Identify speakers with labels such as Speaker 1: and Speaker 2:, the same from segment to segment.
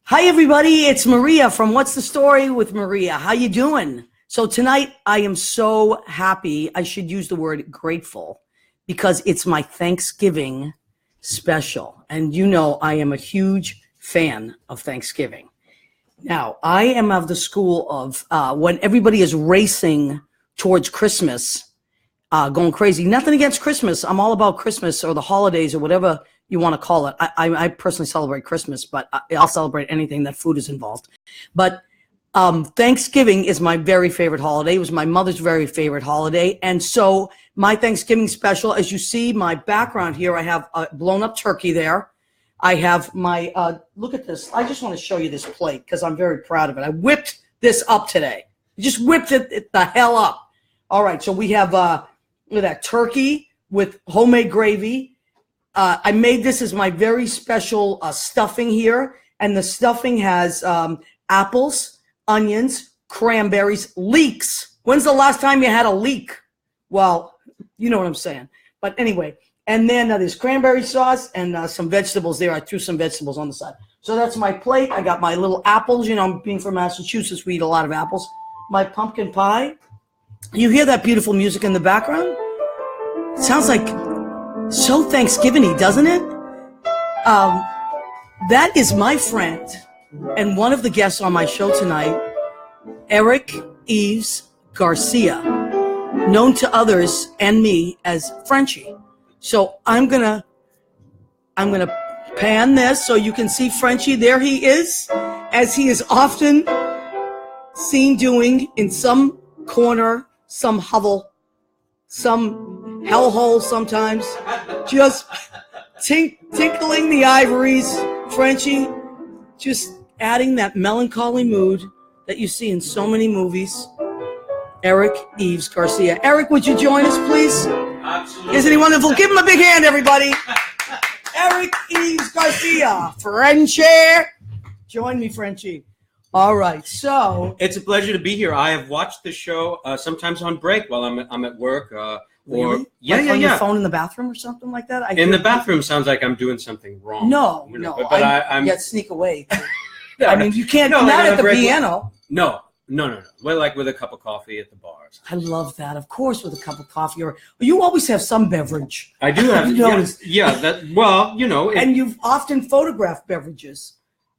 Speaker 1: Hi, everybody. It's Maria from What's the Story with Maria. How you doing? So tonight, I am so happy. I should use the word grateful because it's my Thanksgiving special. And you know I am a huge fan of Thanksgiving. Now, I am of the school of when everybody is racing towards Christmas, going crazy. Nothing against Christmas. I'm all about Christmas or the holidays or whatever you want to call it. I personally celebrate Christmas, but I'll celebrate anything that food is involved. But Thanksgiving is my very favorite holiday. It was my mother's very favorite holiday. And so my Thanksgiving special, as you see my background here, I have a blown up turkey there. I have my, look at this. I just want to show you this plate because I'm very proud of it. I whipped this up today. I just whipped it the hell up. All right. So we have that turkey with homemade gravy. I made this as my very special stuffing here. And the stuffing has apples, onions, cranberries, leeks. When's the last time you had a leek? Well, you know what I'm saying. But anyway, and then there's cranberry sauce and some vegetables there. I threw some vegetables on the side. So that's my plate. I got my little apples. You know, being from Massachusetts, we eat a lot of apples. My pumpkin pie. You hear that beautiful music in the background? It sounds like so Thanksgiving-y, doesn't it? That is my friend and one of the guests on my show tonight, Yves Garcia, known to others and me as Frenchie. So I'm gonna pan this so you can see Frenchie. There he is, as he is often seen doing in some corner, some hovel, some hellhole sometimes, just tinkling the ivories. Frenchie, just adding that melancholy mood that you see in so many movies. Yves Garcia. Eric, would you join us, please?
Speaker 2: Absolutely.
Speaker 1: Isn't he wonderful? Give him a big hand, everybody. Yves Garcia. Frenchie. Join me, Frenchie. All right, so
Speaker 2: It's a pleasure to be here. I have watched the show sometimes on break while I'm at work.
Speaker 1: Really?
Speaker 2: Or yeah,
Speaker 1: like
Speaker 2: yeah,
Speaker 1: on
Speaker 2: yeah.
Speaker 1: your phone in the bathroom or something like that?
Speaker 2: In the bathroom sounds like I'm doing something wrong.
Speaker 1: No,
Speaker 2: you know,
Speaker 1: no.
Speaker 2: But I'm.
Speaker 1: You got to sneak away.
Speaker 2: Yeah,
Speaker 1: I mean, you can't.
Speaker 2: no,
Speaker 1: Not
Speaker 2: like
Speaker 1: at the
Speaker 2: break-
Speaker 1: piano.
Speaker 2: No. Well, like with a cup of coffee at the bars.
Speaker 1: I love that. Of course, with a cup of coffee, or you always have some beverage.
Speaker 2: I do have.
Speaker 1: You noticed.
Speaker 2: Yeah. That. Well, you know.
Speaker 1: And you've often photographed beverages.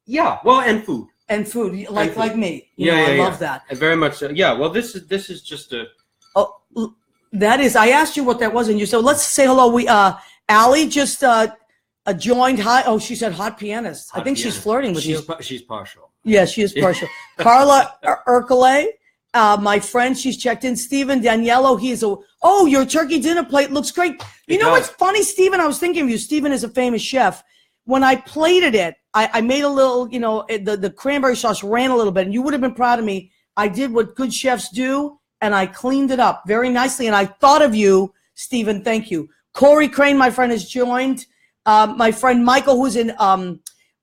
Speaker 2: Yeah. Well, and food.
Speaker 1: And food, like me.
Speaker 2: I
Speaker 1: love that.
Speaker 2: Very much so. Yeah. Well, this is just a.
Speaker 1: Oh, that is. I asked you what that was, and you said, "Let's say hello." We Allie just joined. Oh, she said hot pianist. I think she's flirting with you.
Speaker 2: She's partial.
Speaker 1: Yeah, she is partial. Carla Urkele, my friend, she's checked in. Stephen Daniello, your turkey dinner plate looks great. You know what's funny, Stephen? I was thinking of you. Stephen is a famous chef. When I plated it, I made a little, the cranberry sauce ran a little bit, and you would have been proud of me. I did what good chefs do, and I cleaned it up very nicely, and I thought of you, Stephen. Thank you. Corey Crane, my friend, has joined. My friend Michael, who's in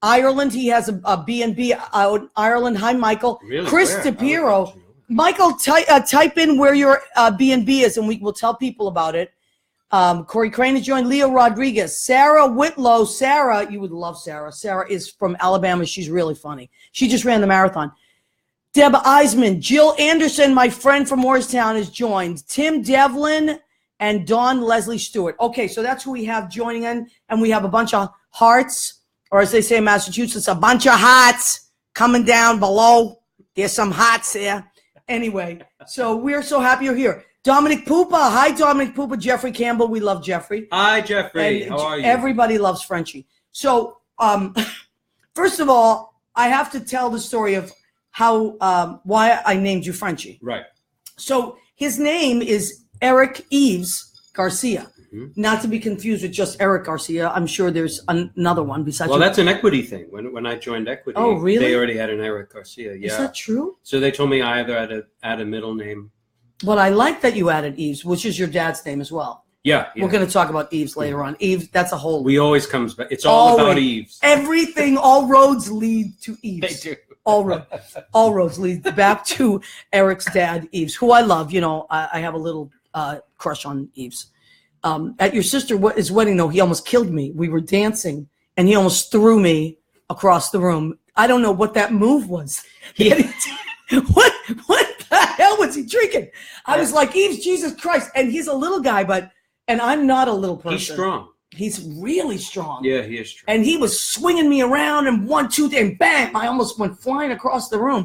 Speaker 1: Ireland, he has a B&B out in Ireland. Hi, Michael.
Speaker 2: Really?
Speaker 1: Chris
Speaker 2: Where?
Speaker 1: DePiero. Michael, type in where your B&B is, and we will tell people about it. Corey Crane has joined. Leo Rodriguez. Sarah Whitlow. Sarah, you would love Sarah. Sarah is from Alabama. She's really funny. She just ran the marathon. Deb Eisman. Jill Anderson, my friend from Morristown, has joined. Tim Devlin and Dawn Leslie Stewart. Okay, so that's who we have joining in, and we have a bunch of hearts. Or as they say in Massachusetts, a bunch of hearts coming down below. There's some hearts there. Anyway, so we're so happy you're here. Dominic Pupa. Hi, Dominic Pupa. Jeffrey Campbell. We love Jeffrey.
Speaker 2: Hi, Jeffrey.
Speaker 1: And
Speaker 2: how are you?
Speaker 1: Everybody loves Frenchie. So, first of all, I have to tell the story of why I named you Frenchie.
Speaker 2: Right.
Speaker 1: So his name is Yves Garcia. Not to be confused with just Eric Garcia. I'm sure there's another one besides.
Speaker 2: Well, that's an equity thing. When I joined Equity,
Speaker 1: oh, really?
Speaker 2: They already had an Eric Garcia. Yeah.
Speaker 1: Is that true?
Speaker 2: So they told me I either had to add a middle name.
Speaker 1: Well, I like that you added Yves, which is your dad's name as well.
Speaker 2: Yeah.
Speaker 1: We're going to talk about Yves later on. Yves, that's a whole.
Speaker 2: We always comes back. It's all about Yves.
Speaker 1: Everything, all roads lead to Yves.
Speaker 2: They do.
Speaker 1: All roads lead back to Eric's dad, Yves, who I love. I have a little crush on Yves. At your sister's wedding, though, he almost killed me. We were dancing, and he almost threw me across the room. I don't know what that move was. What the hell was he drinking? I was like, Yves, Jesus Christ. And he's a little guy, and I'm not a little person.
Speaker 2: He's strong.
Speaker 1: He's really strong.
Speaker 2: Yeah, he is strong.
Speaker 1: And he was swinging me around and 1, 2, and bam, I almost went flying across the room.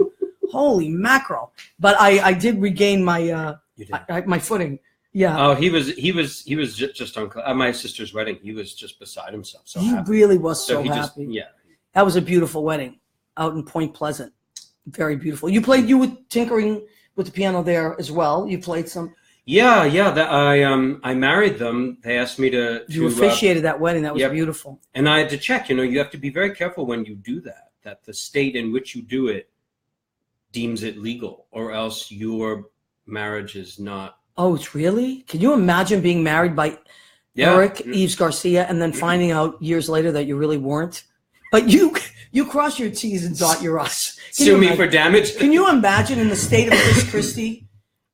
Speaker 1: Holy mackerel. But I did regain my my footing. Yeah.
Speaker 2: Oh, he was just on at my sister's wedding. He was just beside himself. So
Speaker 1: he
Speaker 2: happy.
Speaker 1: really was so happy.
Speaker 2: Yeah.
Speaker 1: That was a beautiful wedding out in Point Pleasant. Very beautiful. You were tinkering with the piano there as well. You played some. Yeah.
Speaker 2: I married them. They asked me to.
Speaker 1: You officiated that wedding. That was beautiful.
Speaker 2: And I had to check. You have to be very careful when you do that. That the state in which you do it deems it legal, or else your marriage is not. Oh,
Speaker 1: it's really? Can you imagine being married by Eric Yves Garcia and then finding out years later that you really weren't? But you cross your T's and dot your I's.
Speaker 2: Sue me for damage.
Speaker 1: Can you imagine in the state of Chris Christie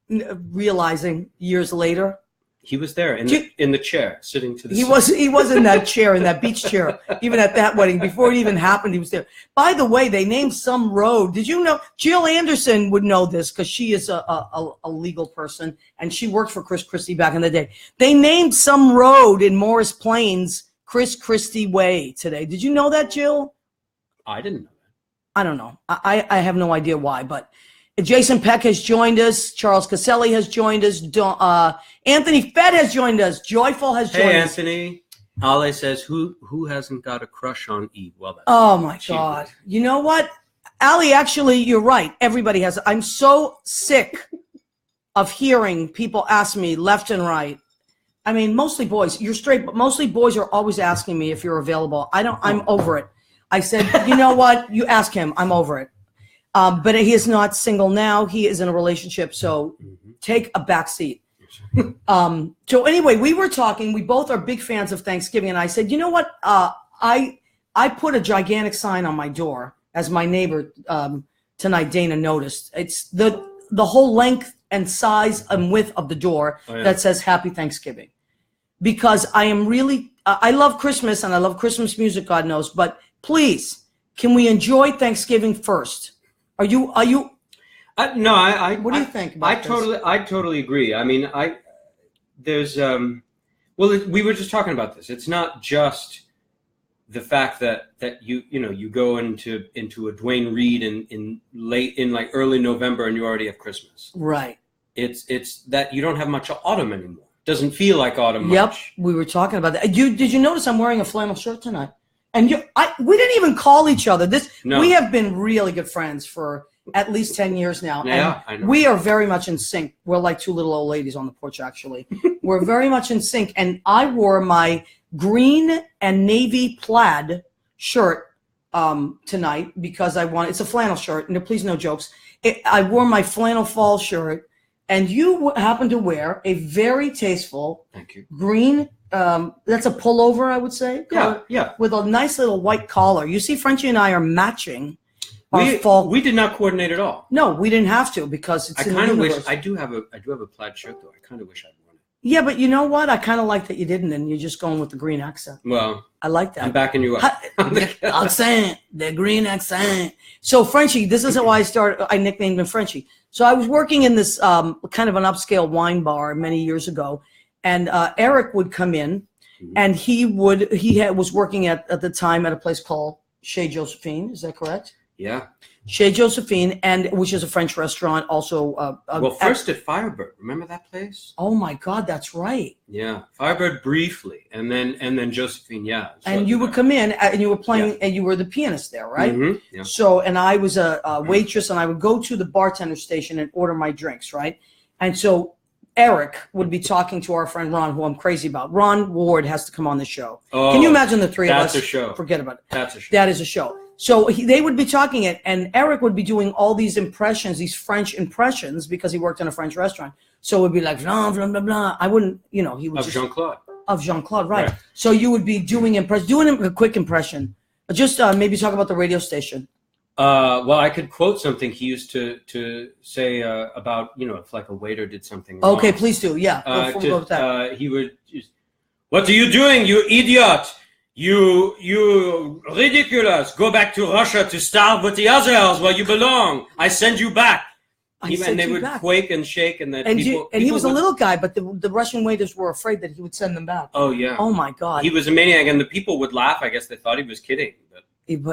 Speaker 1: realizing years later?
Speaker 2: He was there in the chair, sitting to the
Speaker 1: side. He was in that chair, in that beach chair, even at that wedding. Before it even happened, he was there. By the way, they named some road. Did you know? Jill Anderson would know this because she is a legal person, and she worked for Chris Christie back in the day. They named some road in Morris Plains Chris Christie Way today. Did you know that, Jill?
Speaker 2: I didn't know that.
Speaker 1: I don't know. I have no idea why, but Jason Peck has joined us. Charles Caselli has joined us. Anthony Fed has joined us. Joyful has joined us.
Speaker 2: Hey, Anthony. Ale says, who hasn't got a crush on Eve? Well, that's
Speaker 1: oh, my God. You know what? Ali, actually, you're right. Everybody has. I'm so sick of hearing people ask me left and right. I mean, mostly boys. You're straight, but mostly boys are always asking me if you're available. I'm over it. I said, you know what? You ask him. I'm over it. But he is not single now. He is in a relationship. So take a back seat. So anyway, we were talking. We both are big fans of Thanksgiving. And I said, you know what? I put a gigantic sign on my door, as my neighbor tonight, Dana, noticed. It's the whole length and size and width of the door that says Happy Thanksgiving. Because I am really, I love Christmas and I love Christmas music, God knows. But please, can we enjoy Thanksgiving first? Are you?
Speaker 2: No,
Speaker 1: What do you think about
Speaker 2: this? I totally agree. I mean, there's we were just talking about this. It's not just the fact that you go into a Duane Reade in like early November and you already have Christmas.
Speaker 1: Right.
Speaker 2: It's that you don't have much autumn anymore. Doesn't feel like autumn much.
Speaker 1: We were talking about that. Did you notice I'm wearing a flannel shirt tonight? And we didn't even call each other. We have been really good friends for at least 10 years now.
Speaker 2: Yeah,
Speaker 1: and
Speaker 2: I know.
Speaker 1: We are very much in sync. We're like two little old ladies on the porch, actually. We're very much in sync. And I wore my green and navy plaid shirt tonight because it's a flannel shirt. And please, no jokes. I wore my flannel fall shirt. And you happen to wear a very tasteful green that's a pullover, I would say.
Speaker 2: Yeah.
Speaker 1: With a nice little white collar. You see, Frenchie and I are matching our fall.
Speaker 2: We did not coordinate at all.
Speaker 1: No, we didn't have to because it's in the universe.
Speaker 2: I do have a plaid shirt though. I kind of wish I'd worn it.
Speaker 1: Yeah, but you know what? I kind of like that you didn't, and you're just going with the green accent.
Speaker 2: Well,
Speaker 1: I like that.
Speaker 2: I'm backing you up.
Speaker 1: Accent, the green accent. So Frenchie, this is how I nicknamed him Frenchie. So I was working in this kind of an upscale wine bar many years ago. And Eric would come in, and he was working at the time at a place called Chez Josephine. Is that correct?
Speaker 2: Yeah.
Speaker 1: Chez Josephine, which is a French restaurant. Also,
Speaker 2: first at Firebird. Remember that place?
Speaker 1: Oh my God, that's right.
Speaker 2: Yeah, Firebird briefly, and then Josephine. Yeah.
Speaker 1: And you would come in, and you were playing, and you were the pianist there, right?
Speaker 2: Mm-hmm. Yeah.
Speaker 1: So, and I was a waitress, and I would go to the bartender station and order my drinks, right? And so Eric would be talking to our friend Ron, who I'm crazy about. Ron Ward has to come on the show.
Speaker 2: Oh,
Speaker 1: can you imagine the three of us?
Speaker 2: That's a show.
Speaker 1: Forget about it.
Speaker 2: That's a show.
Speaker 1: That is a show. So they would be talking it, and Eric would be doing all these impressions, these French impressions, because he worked in a French restaurant. So it would be like, blah, blah, blah, blah. I wouldn't, he would
Speaker 2: Of Jean-Claude.
Speaker 1: Of Jean-Claude, right. So you would be doing a quick impression. Just maybe talk about the radio station.
Speaker 2: Well, I could quote something he used to say about, if like a waiter did something wrong.
Speaker 1: Okay, please do. Yeah. Before we go with that.
Speaker 2: He would just, "What are you doing, you idiot? You ridiculous. Go back to Russia to starve with the others where you belong. I send you back. And they would quake and shake, and then
Speaker 1: he was a little guy, but the Russian waiters were afraid that he would send them back.
Speaker 2: Oh yeah.
Speaker 1: Oh my God.
Speaker 2: He was a maniac, and the people would laugh. I guess they thought he was kidding.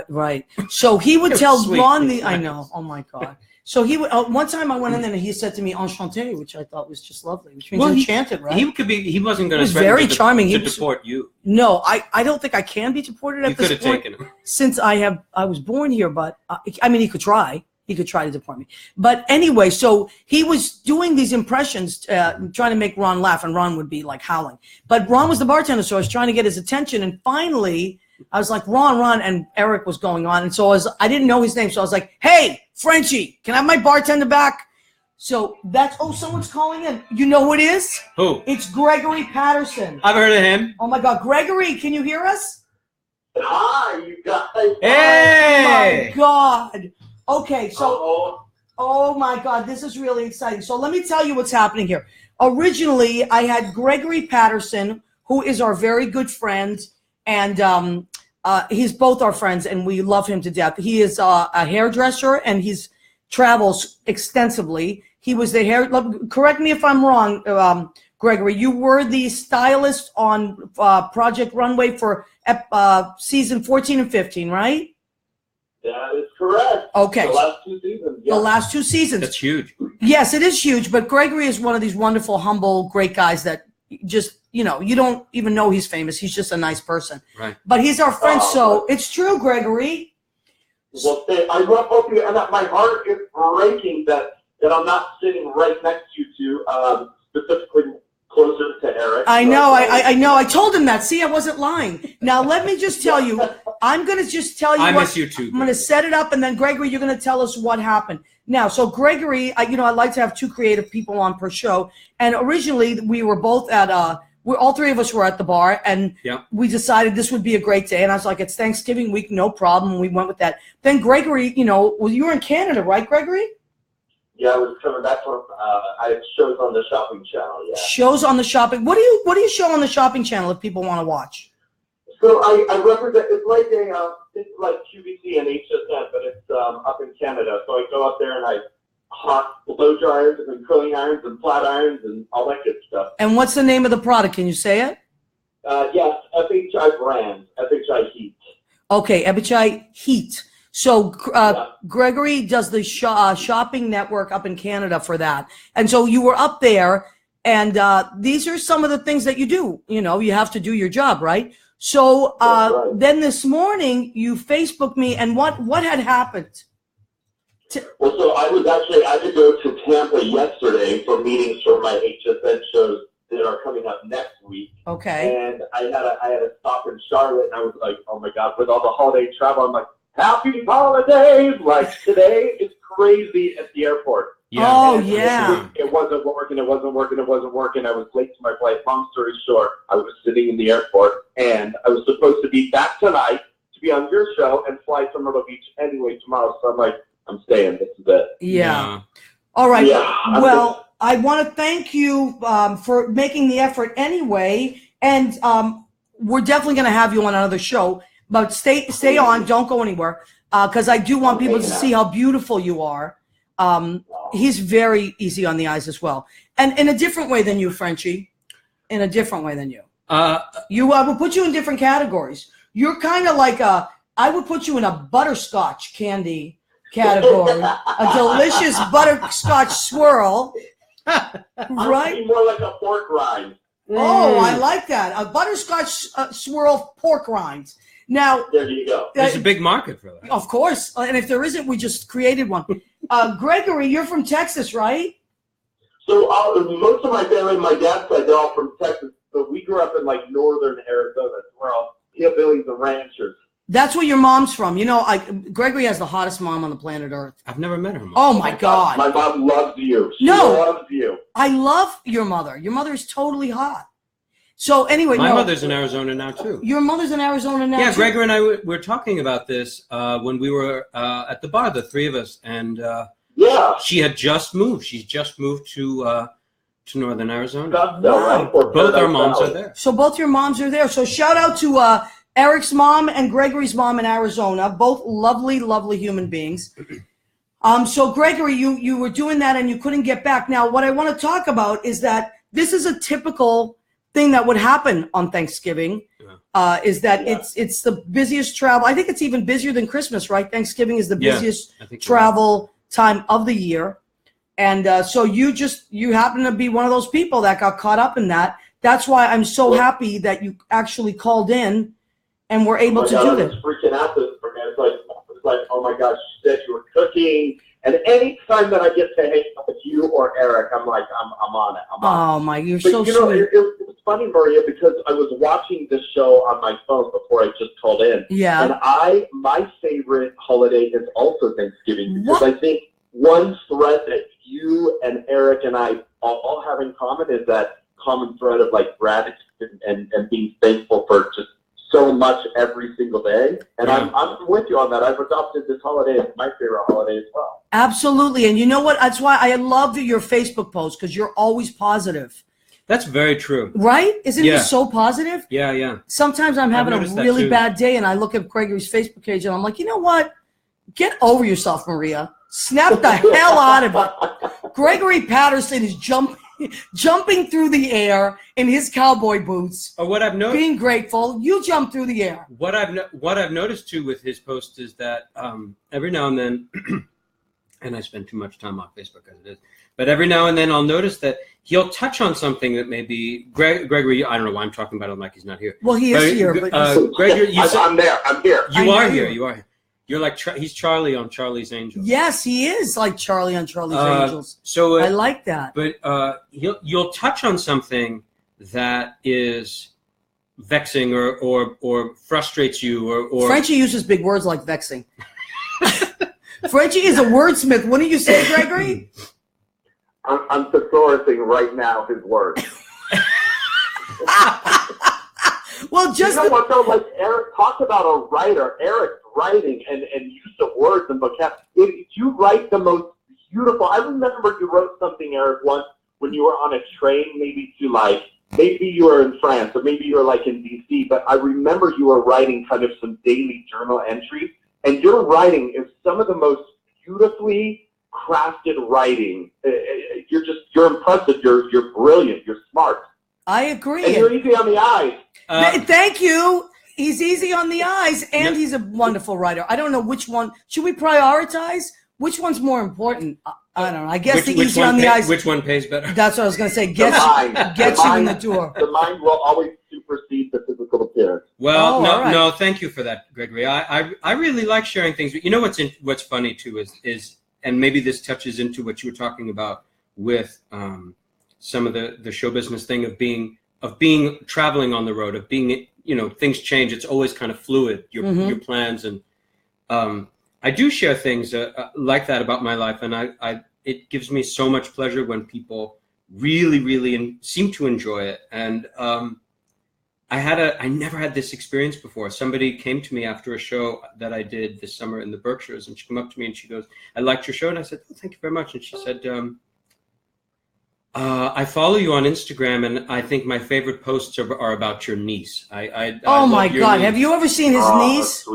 Speaker 1: Right. So he would tell Ron I know. Oh my God. So he would. One time I went in there and he said to me "enchanté," which I thought was just lovely, which means enchanted, right?
Speaker 2: He could be. He wasn't going to.
Speaker 1: He was very charming.
Speaker 2: To deport you.
Speaker 1: No, I don't think I can be deported at this point.
Speaker 2: You could have taken him
Speaker 1: since I was born here, but I mean, he could try. He could try to deport me. But anyway, so he was doing these impressions, trying to make Ron laugh, and Ron would be like howling. But Ron was the bartender, so I was trying to get his attention. And finally, I was like, Ron, and Eric was going on. And so I didn't know his name. So I was like, hey, Frenchie, can I have my bartender back? So someone's calling in. You know who it is?
Speaker 2: Who?
Speaker 1: It's Gregory Patterson.
Speaker 2: I've heard of him.
Speaker 1: Oh my God. Gregory, can you hear us?
Speaker 3: Hi, you guys.
Speaker 2: Hey!
Speaker 1: Oh my God. Okay, so, oh my God, this is really exciting. So let me tell you what's happening here. Originally, I had Gregory Patterson, who is our very good friend, and he's both our friends, and we love him to death. He is a hairdresser, and he travels extensively. He was the correct me if I'm wrong, Gregory, you were the stylist on Project Runway for season 14 and 15, right?
Speaker 3: That is correct.
Speaker 1: Okay.
Speaker 3: The last 2 seasons. Yeah.
Speaker 1: The last 2 seasons.
Speaker 2: That's huge.
Speaker 1: Yes, it is huge. But Gregory is one of these wonderful, humble, great guys that just, you don't even know he's famous. He's just a nice person.
Speaker 2: Right.
Speaker 1: But he's our friend. So it's true, Gregory.
Speaker 3: Well, I hope you, and my heart is breaking that I'm not sitting right next to you two, specifically closer to Eric.
Speaker 1: I know. I know. I told him that. See, I wasn't lying. Now, let me just tell you. I'm going to just tell you.
Speaker 2: I miss you too.
Speaker 1: I'm going to set it up, and then Gregory, you're going to tell us what happened. Now, so Gregory, I like to have 2 creative people on per show, and originally we were both at all 3 of us were at the bar, and we decided this would be a great day. And I was like, it's Thanksgiving week, no problem. We went with that. Then Gregory, well, you were in Canada, right, Gregory?
Speaker 3: Yeah, I was coming back from. I have shows on the shopping channel. Yeah.
Speaker 1: Shows on the shopping. What do you show on the shopping channel if people want to watch?
Speaker 3: So I represent. It's like QVC and HSN, but it's up in Canada. So I go up there and I hot blow dryers and curling irons and flat irons and all that good stuff.
Speaker 1: And what's the name of the product? Can you say it?
Speaker 3: Yes, FHI brand, FHI Heat.
Speaker 1: Okay, FHI Heat. So Gregory does the shopping network up in Canada for that. And so you were up there, and these are some of the things that you do. You have to do your job, right? So
Speaker 3: right.
Speaker 1: Then this morning you Facebooked me, and what had happened?
Speaker 3: Well, so I had to go to Tampa yesterday for meetings for my HSN shows that are coming up next week.
Speaker 1: Okay.
Speaker 3: And I had a stop in Charlotte, and I was like, oh my God, with all the holiday travel, I'm like, happy holidays! Like, today is crazy at the airport.
Speaker 2: Yeah.
Speaker 1: Oh, yeah.
Speaker 3: It wasn't working. I was late to my flight. Long story short, I was sitting in the airport, and I was supposed to be back tonight to be on your show and fly to Myrtle Beach anyway tomorrow. So I'm like, I'm staying. This is it.
Speaker 1: Yeah. All right.
Speaker 3: Yeah,
Speaker 1: well, I want to thank you for making the effort anyway, and we're definitely going to have you on another show. But stay on. Don't go anywhere, because I do want people to see how beautiful you are. He's very easy on the eyes as well, and in a different way than you, Frenchie. In a different way than you. I would put you in different categories. You're kind of like I would put you in a butterscotch candy category, a delicious butterscotch swirl. Right?
Speaker 3: More like a pork rind.
Speaker 1: Oh, I like that. A butterscotch swirl pork rinds. Now,
Speaker 3: there you go.
Speaker 2: There's a big market for that.
Speaker 1: Of course. And if there isn't, we just created one. Gregory, you're from Texas, right?
Speaker 3: So most of my family, my dad's side, they're all from Texas. But we grew up in like northern Arizona. We're all hillbillies and ranchers.
Speaker 1: That's where your mom's from. Gregory has the hottest mom on the planet Earth.
Speaker 2: I've never met her mom.
Speaker 1: Oh, my God.
Speaker 3: My mom loves you. She loves you.
Speaker 1: I love your mother. Your mother is totally hot. So anyway,
Speaker 2: my mother's in Arizona now too.
Speaker 1: Your mother's in Arizona now.
Speaker 2: Yeah,
Speaker 1: too?
Speaker 2: Gregory and I were talking about this when we were at the bar, the 3 of us, and she had just moved. She's just moved to northern Arizona.
Speaker 3: Wow.
Speaker 2: Both our moms are there.
Speaker 1: So both your moms are there. So shout out to Eric's mom and Gregory's mom in Arizona, both lovely, lovely human beings. So Gregory, you were doing that and you couldn't get back. Now, what I want to talk about is that this is a typical thing that would happen on Thanksgiving. Is that it's the busiest travel. I think it's even busier than Christmas, right? Thanksgiving is the busiest travel time of the year. And so you happen to be one of those people that got caught up in that. That's why I'm so happy that you actually called in and were able to do this.
Speaker 3: I was freaking out this for me. It's like, oh my gosh, you said you were cooking. And any time that I get to hang out with you or Eric, I'm like, I'm on it.
Speaker 1: Oh my, you're so sweet.
Speaker 3: It was funny, Maria, because I was watching this show on my phone before I just called in.
Speaker 1: Yeah.
Speaker 3: And my favorite holiday is also Thanksgiving, because I think one thread that you and Eric and I all have in common is that common thread of like gratitude and being thankful for just so much every single day. And I'm with you on that. I've adopted this holiday as my favorite holiday as well.
Speaker 1: Absolutely. And you know what? That's why I love your Facebook posts, because you're always positive.
Speaker 2: That's very true.
Speaker 1: Right? Isn't it so positive?
Speaker 2: Yeah.
Speaker 1: Sometimes I'm having a really bad day and I look at Gregory's Facebook page and I'm like, you know what? Get over yourself, Maria. Snap the hell out of it. Gregory Patterson is jumping through the air in his cowboy boots.
Speaker 2: Or what I've noticed,
Speaker 1: being grateful, you jump through the air.
Speaker 2: What I've noticed too with his posts is that every now and then, and I spend too much time on Facebook as it is, but every now and then I'll notice that he'll touch on something that maybe Gregory. I don't know why I'm talking about him like he's not here.
Speaker 1: Well, he is here, but
Speaker 3: Gregory, I'm there. I'm here.
Speaker 2: You are here. You are here. You're like he's Charlie on Charlie's Angels.
Speaker 1: Yes, he is like Charlie on Charlie's Angels.
Speaker 2: So
Speaker 1: I like that.
Speaker 2: But you'll touch on something that is vexing or frustrates you or
Speaker 1: Frenchie uses big words like vexing. Frenchie is a wordsmith. Wouldn't you say, Gregory?
Speaker 3: I'm thesaurusing right now his words.
Speaker 1: Well, just
Speaker 3: you know what though? Like Eric talked about a writer. Eric's writing and use of words and vocabulary. You write the most beautiful. I remember you wrote something, Eric, once when you were on a train, maybe you were in France or maybe you were like in DC. But I remember you were writing kind of some daily journal entries, and your writing is some of the most beautifully crafted writing. You're impressive. You're brilliant. You're smart.
Speaker 1: I agree.
Speaker 3: And you're easy on the eyes.
Speaker 1: Thank you. He's easy on the eyes, and he's a wonderful writer. I don't know which one. Should we prioritize? Which one's more important? I don't know. I guess the easy on the eyes.
Speaker 2: Which one pays better?
Speaker 1: That's what I was going to say. Get you in the door.
Speaker 3: The mind will always supersede the physical appearance.
Speaker 2: Well, no. Thank you for that, Gregory. I really like sharing things. You know what's funny too is and maybe this touches into what you were talking about with some of the show business thing of being traveling on the road, of being, things change. It's always kind of fluid, your plans. And I do share things like that about my life. And it gives me so much pleasure when people really, really seem to enjoy it. And I never had this experience before. Somebody came to me after a show that I did this summer in the Berkshires, and she came up to me and she goes, "I liked your show." And I said, "Oh, thank you very much." And she said, I follow you on Instagram, and I think my favorite posts are about your niece.
Speaker 1: Oh my God! Niece. Have you ever seen his niece?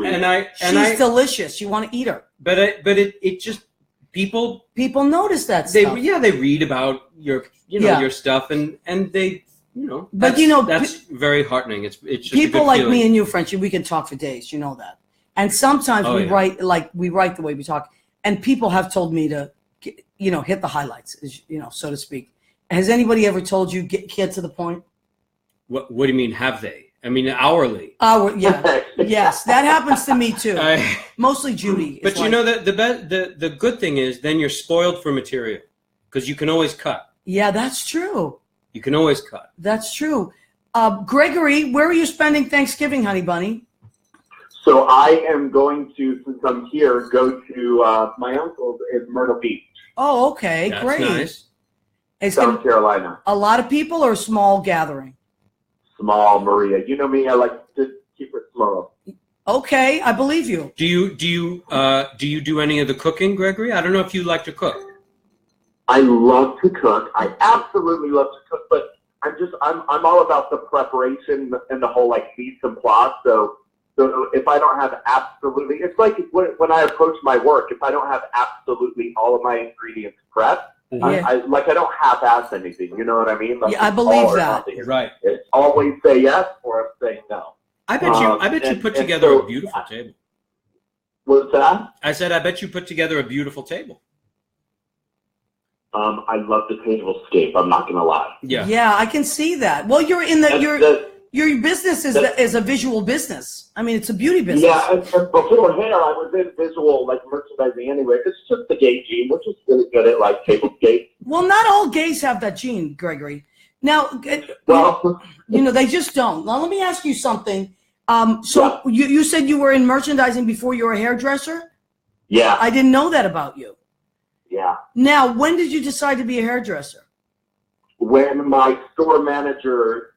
Speaker 1: She's delicious. You want to eat her. But
Speaker 2: it just people
Speaker 1: notice that stuff.
Speaker 2: They read about your your stuff, and they
Speaker 1: But
Speaker 2: that's very heartening. It's just
Speaker 1: people
Speaker 2: a good
Speaker 1: like
Speaker 2: feeling.
Speaker 1: me and you, Frenchie. We can talk for days. You know that. And sometimes we write the way we talk, and people have told me to hit the highlights, so to speak. Has anybody ever told you get to the point? What
Speaker 2: do you mean? Have they? I mean, hourly.
Speaker 1: Yes, that happens to me too. Mostly Judy.
Speaker 2: But the good thing is then you're spoiled for material because you can always cut.
Speaker 1: Yeah, that's true.
Speaker 2: You can always cut.
Speaker 1: That's true. Gregory, where are you spending Thanksgiving, honey bunny?
Speaker 3: So I am going to, since I'm here, go to my uncle's in Myrtle Beach.
Speaker 1: Oh, okay,
Speaker 2: that's
Speaker 1: great.
Speaker 2: Nice.
Speaker 3: South Carolina.
Speaker 1: A lot of people or a small gathering?
Speaker 3: Small, Maria. You know me. I like to keep it small.
Speaker 1: Okay, I believe you.
Speaker 2: Do you do any of the cooking, Gregory? I don't know if you like to cook.
Speaker 3: I love to cook. I absolutely love to cook, but I'm all about the preparation and the whole mise en place. So So if I don't have absolutely, it's like when I approach my work, if I don't have absolutely all of my ingredients prepped, I don't half-ass anything. You know what I mean? Like,
Speaker 1: yeah, I believe that.
Speaker 2: Right.
Speaker 3: It's always say yes or say no.
Speaker 2: I bet you put together a beautiful table.
Speaker 3: What's that?
Speaker 2: I said, I bet you put together a beautiful table.
Speaker 3: I love the tablescape. I'm not gonna lie.
Speaker 1: Yeah, I can see that. Well, you're in your business is a visual business. I mean, it's a beauty business.
Speaker 3: Yeah, and before hair, I was in visual like merchandising anyway. It's just the gay gene. We're just really good at like tablescape.
Speaker 1: Well, not all gays have that gene, Gregory. Now,
Speaker 3: well,
Speaker 1: they just don't. Now, let me ask you something. You said you were in merchandising before you were a hairdresser?
Speaker 3: Yeah.
Speaker 1: I didn't know that about you.
Speaker 3: Yeah.
Speaker 1: Now, when did you decide to be a hairdresser?
Speaker 3: When my store manager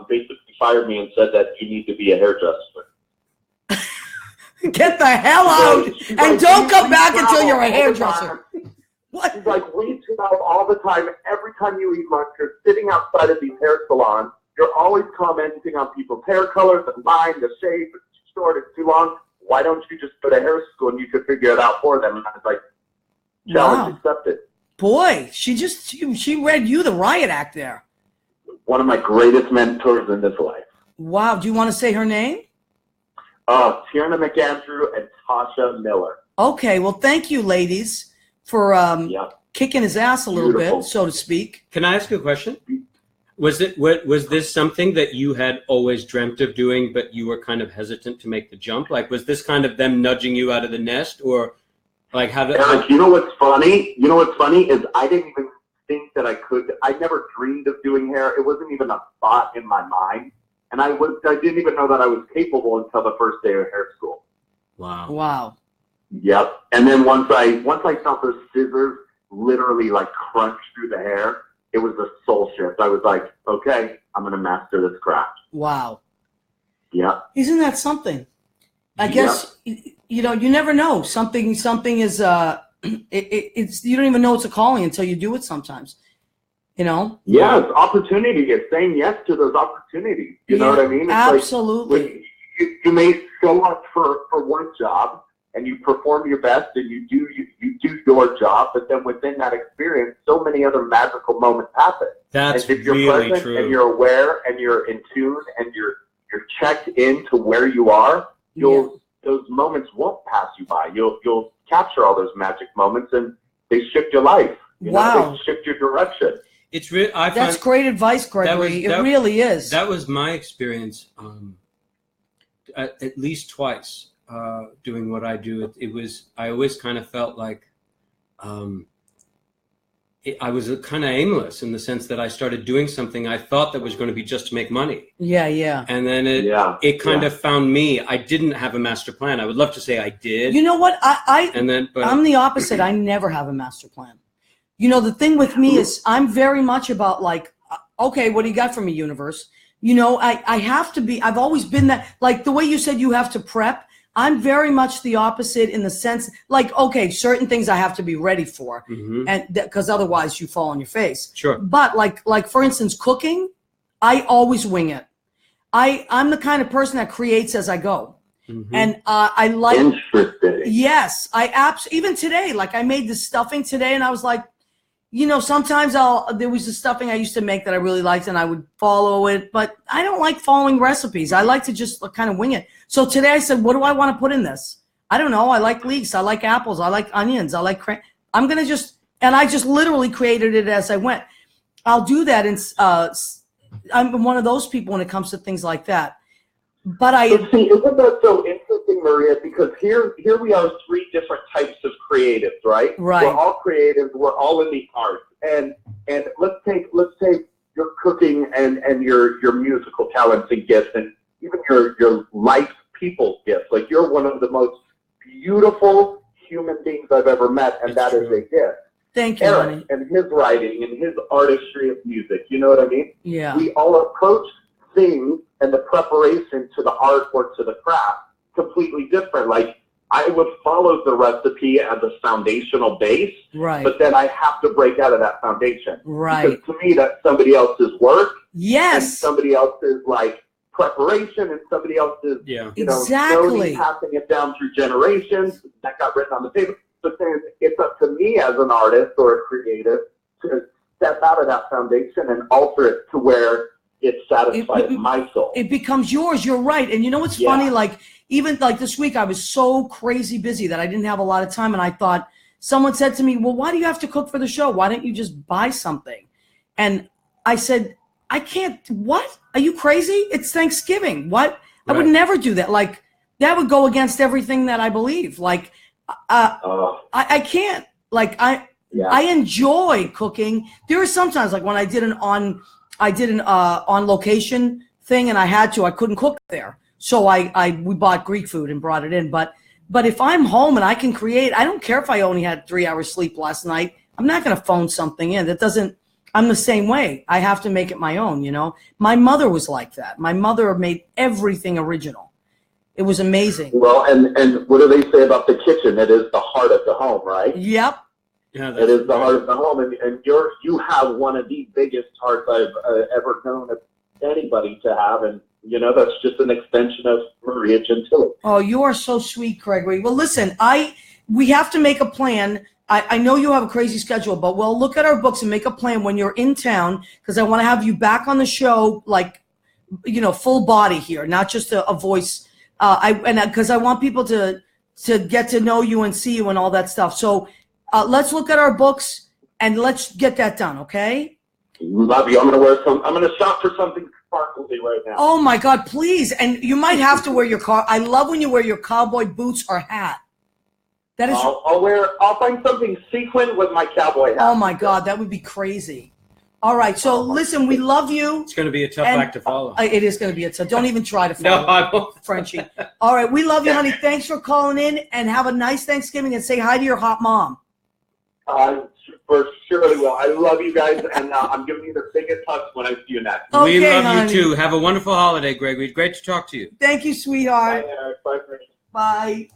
Speaker 3: basically fired me and said that you need to be a hairdresser.
Speaker 1: Get the hell out and don't come back until you're a hairdresser. What?
Speaker 3: She's like, we travel all the time. Every time you eat lunch, you're sitting outside of these hair salons. You're always commenting on people's hair colors and mine, the shape, it's too short, it's too long. Why don't you just go to hair school and you could figure it out for them? And I was like, challenge accepted.
Speaker 1: Boy, she read you the riot act there.
Speaker 3: One of my greatest mentors in this life.
Speaker 1: Wow. Do you want to say her name?
Speaker 3: Tierna McAndrew and Tasha Miller.
Speaker 1: Okay. Well, thank you, ladies, for kicking his ass a little bit, so to speak.
Speaker 2: Can I ask you a question? Was this something that you had always dreamt of doing, but you were kind of hesitant to make the jump? Like, was this kind of them nudging you out of the nest, or like how did?
Speaker 3: Eric, you know what's funny? You know what's funny is I didn't even think that I could. I never dreamed of doing hair. It wasn't even a thought in my mind, and I didn't even know that I was capable until the first day of hair school.
Speaker 1: Wow.
Speaker 3: Yep. And then once I felt those scissors literally like crunch through the hair, it was a soul shift. I was like, okay, I'm going to master this craft.
Speaker 1: Wow.
Speaker 3: Yeah.
Speaker 1: Isn't that something? I guess, you never know. Something is, it's, you don't even know it's a calling until you do it sometimes, Yeah,
Speaker 3: it's opportunity. It's saying yes to those opportunities. You know what I mean? It's
Speaker 1: absolutely.
Speaker 3: Like you may show up for one job and you perform your best and you do your job, but then within that experience, so many other magical moments happen.
Speaker 2: That's
Speaker 3: and if you're
Speaker 2: really
Speaker 3: present
Speaker 2: true.
Speaker 3: And you're aware and you're in tune and you're checked into where you are, those moments won't pass you by. You'll capture all those magic moments and they shift your life. They shift your direction.
Speaker 2: It's really
Speaker 1: that's great advice, Gregory. It really is.
Speaker 2: That was my experience at least twice. Doing what I do, I always kind of felt like I was kind of aimless in the sense that I started doing something I thought that was going to be just to make money.
Speaker 1: Yeah.
Speaker 2: And then it kind of found me. I didn't have a master plan. I would love to say I did.
Speaker 1: You know what?
Speaker 2: But
Speaker 1: I'm the opposite. I never have a master plan. The thing with me is I'm very much about like, okay, what do you got for me, universe? I have to be. I've always been that. Like the way you said you have to prep. I'm very much the opposite in the sense, like, okay, certain things I have to be ready for, and because otherwise you fall on your face.
Speaker 2: Sure.
Speaker 1: But like for instance, cooking, I always wing it. I'm the kind of person that creates as I go, and I like.
Speaker 3: Interesting.
Speaker 1: Yes, even today, like I made this stuffing today, and I was like, sometimes there was a stuffing I used to make that I really liked and I would follow it, but I don't like following recipes. I like to just kind of wing it. So today I said, what do I want to put in this? I don't know. I like leeks. I like apples. I like onions. I like I'm going to and I just literally created it as I went. I'll do that. And I'm one of those people when it comes to things like that. But
Speaker 3: see, isn't that so interesting, Maria? Because here we are, three different types of creatives, right?
Speaker 1: Right.
Speaker 3: We're all creative. We're all in the arts, and let's take your cooking and your musical talents and gifts, and even your life people gifts. Like you're one of the most beautiful human beings I've ever met, and that is a gift.
Speaker 1: Thank you,
Speaker 3: Eric,
Speaker 1: honey.
Speaker 3: and his writing and his artistry of music. You know what I mean?
Speaker 1: Yeah.
Speaker 3: We all approach things and the preparation to the art or to the craft completely different. Like I would follow the recipe as a foundational base,
Speaker 1: right?
Speaker 3: But then I have to break out of that foundation,
Speaker 1: right?
Speaker 3: Because to me, that's somebody else's work,
Speaker 1: yes,
Speaker 3: and somebody else's like preparation and somebody else's,
Speaker 1: exactly,
Speaker 3: slowly passing it down through generations. That got written on the paper. But then it's up to me as an artist or a creative to step out of that foundation and alter it to where it satisfies my soul.
Speaker 1: It becomes yours. You're right. And you know what's funny? Like, even like this week, I was so crazy busy that I didn't have a lot of time. And I thought, someone said to me, well, why do you have to cook for the show? Why don't you just buy something? And I said, I can't. What? Are you crazy? It's Thanksgiving. What? Right. I would never do that. Like, that would go against everything that I believe. Like, I can't. Like, I enjoy cooking. There are sometimes, like when I did an on location thing, and I couldn't cook there, so we bought Greek food and brought it in. But if I'm home and I can create, I don't care if I only had 3 hours sleep last night. I'm not going to phone something in. That doesn't. I'm the same way. I have to make it my own. My mother was like that. My mother made everything original. It was amazing.
Speaker 3: Well, and what do they say about the kitchen? It is the heart of the home, right?
Speaker 1: Yep.
Speaker 2: Yeah,
Speaker 3: it is the heart of the home, and you have one of the biggest hearts I've ever known anybody to have, and that's just an extension of Maria Gentili.
Speaker 1: Oh, you are so sweet, Gregory. Well, listen, we have to make a plan. I know you have a crazy schedule, but we'll look at our books and make a plan when you're in town, because I want to have you back on the show, like, full body here, not just a voice. Because I want people to get to know you and see you and all that stuff. So let's look at our books and let's get that done, okay?
Speaker 3: Love you. I'm gonna shop for something sparkly right now.
Speaker 1: Oh my God, please! And you might have to wear your I love when you wear your cowboy boots or hat. That is.
Speaker 3: I'll find something sequined with my cowboy hat.
Speaker 1: Oh my God, that would be crazy. All right, so listen, we love you.
Speaker 2: It's going to be a tough act to follow.
Speaker 1: It is going to be a tough. Don't even try to follow.
Speaker 2: No, I won't.
Speaker 1: Frenchie. All right, we love you, honey. Thanks for calling in, and have a nice Thanksgiving, and say hi to your hot mom.
Speaker 3: For surely will. I love you guys, and I'm giving you the biggest hug when I see you next.
Speaker 1: Okay,
Speaker 2: we love
Speaker 1: honey.
Speaker 2: you too. Have a wonderful holiday, Gregory. Great to talk to you.
Speaker 1: Thank you, sweetheart.
Speaker 3: Bye,
Speaker 1: Bye.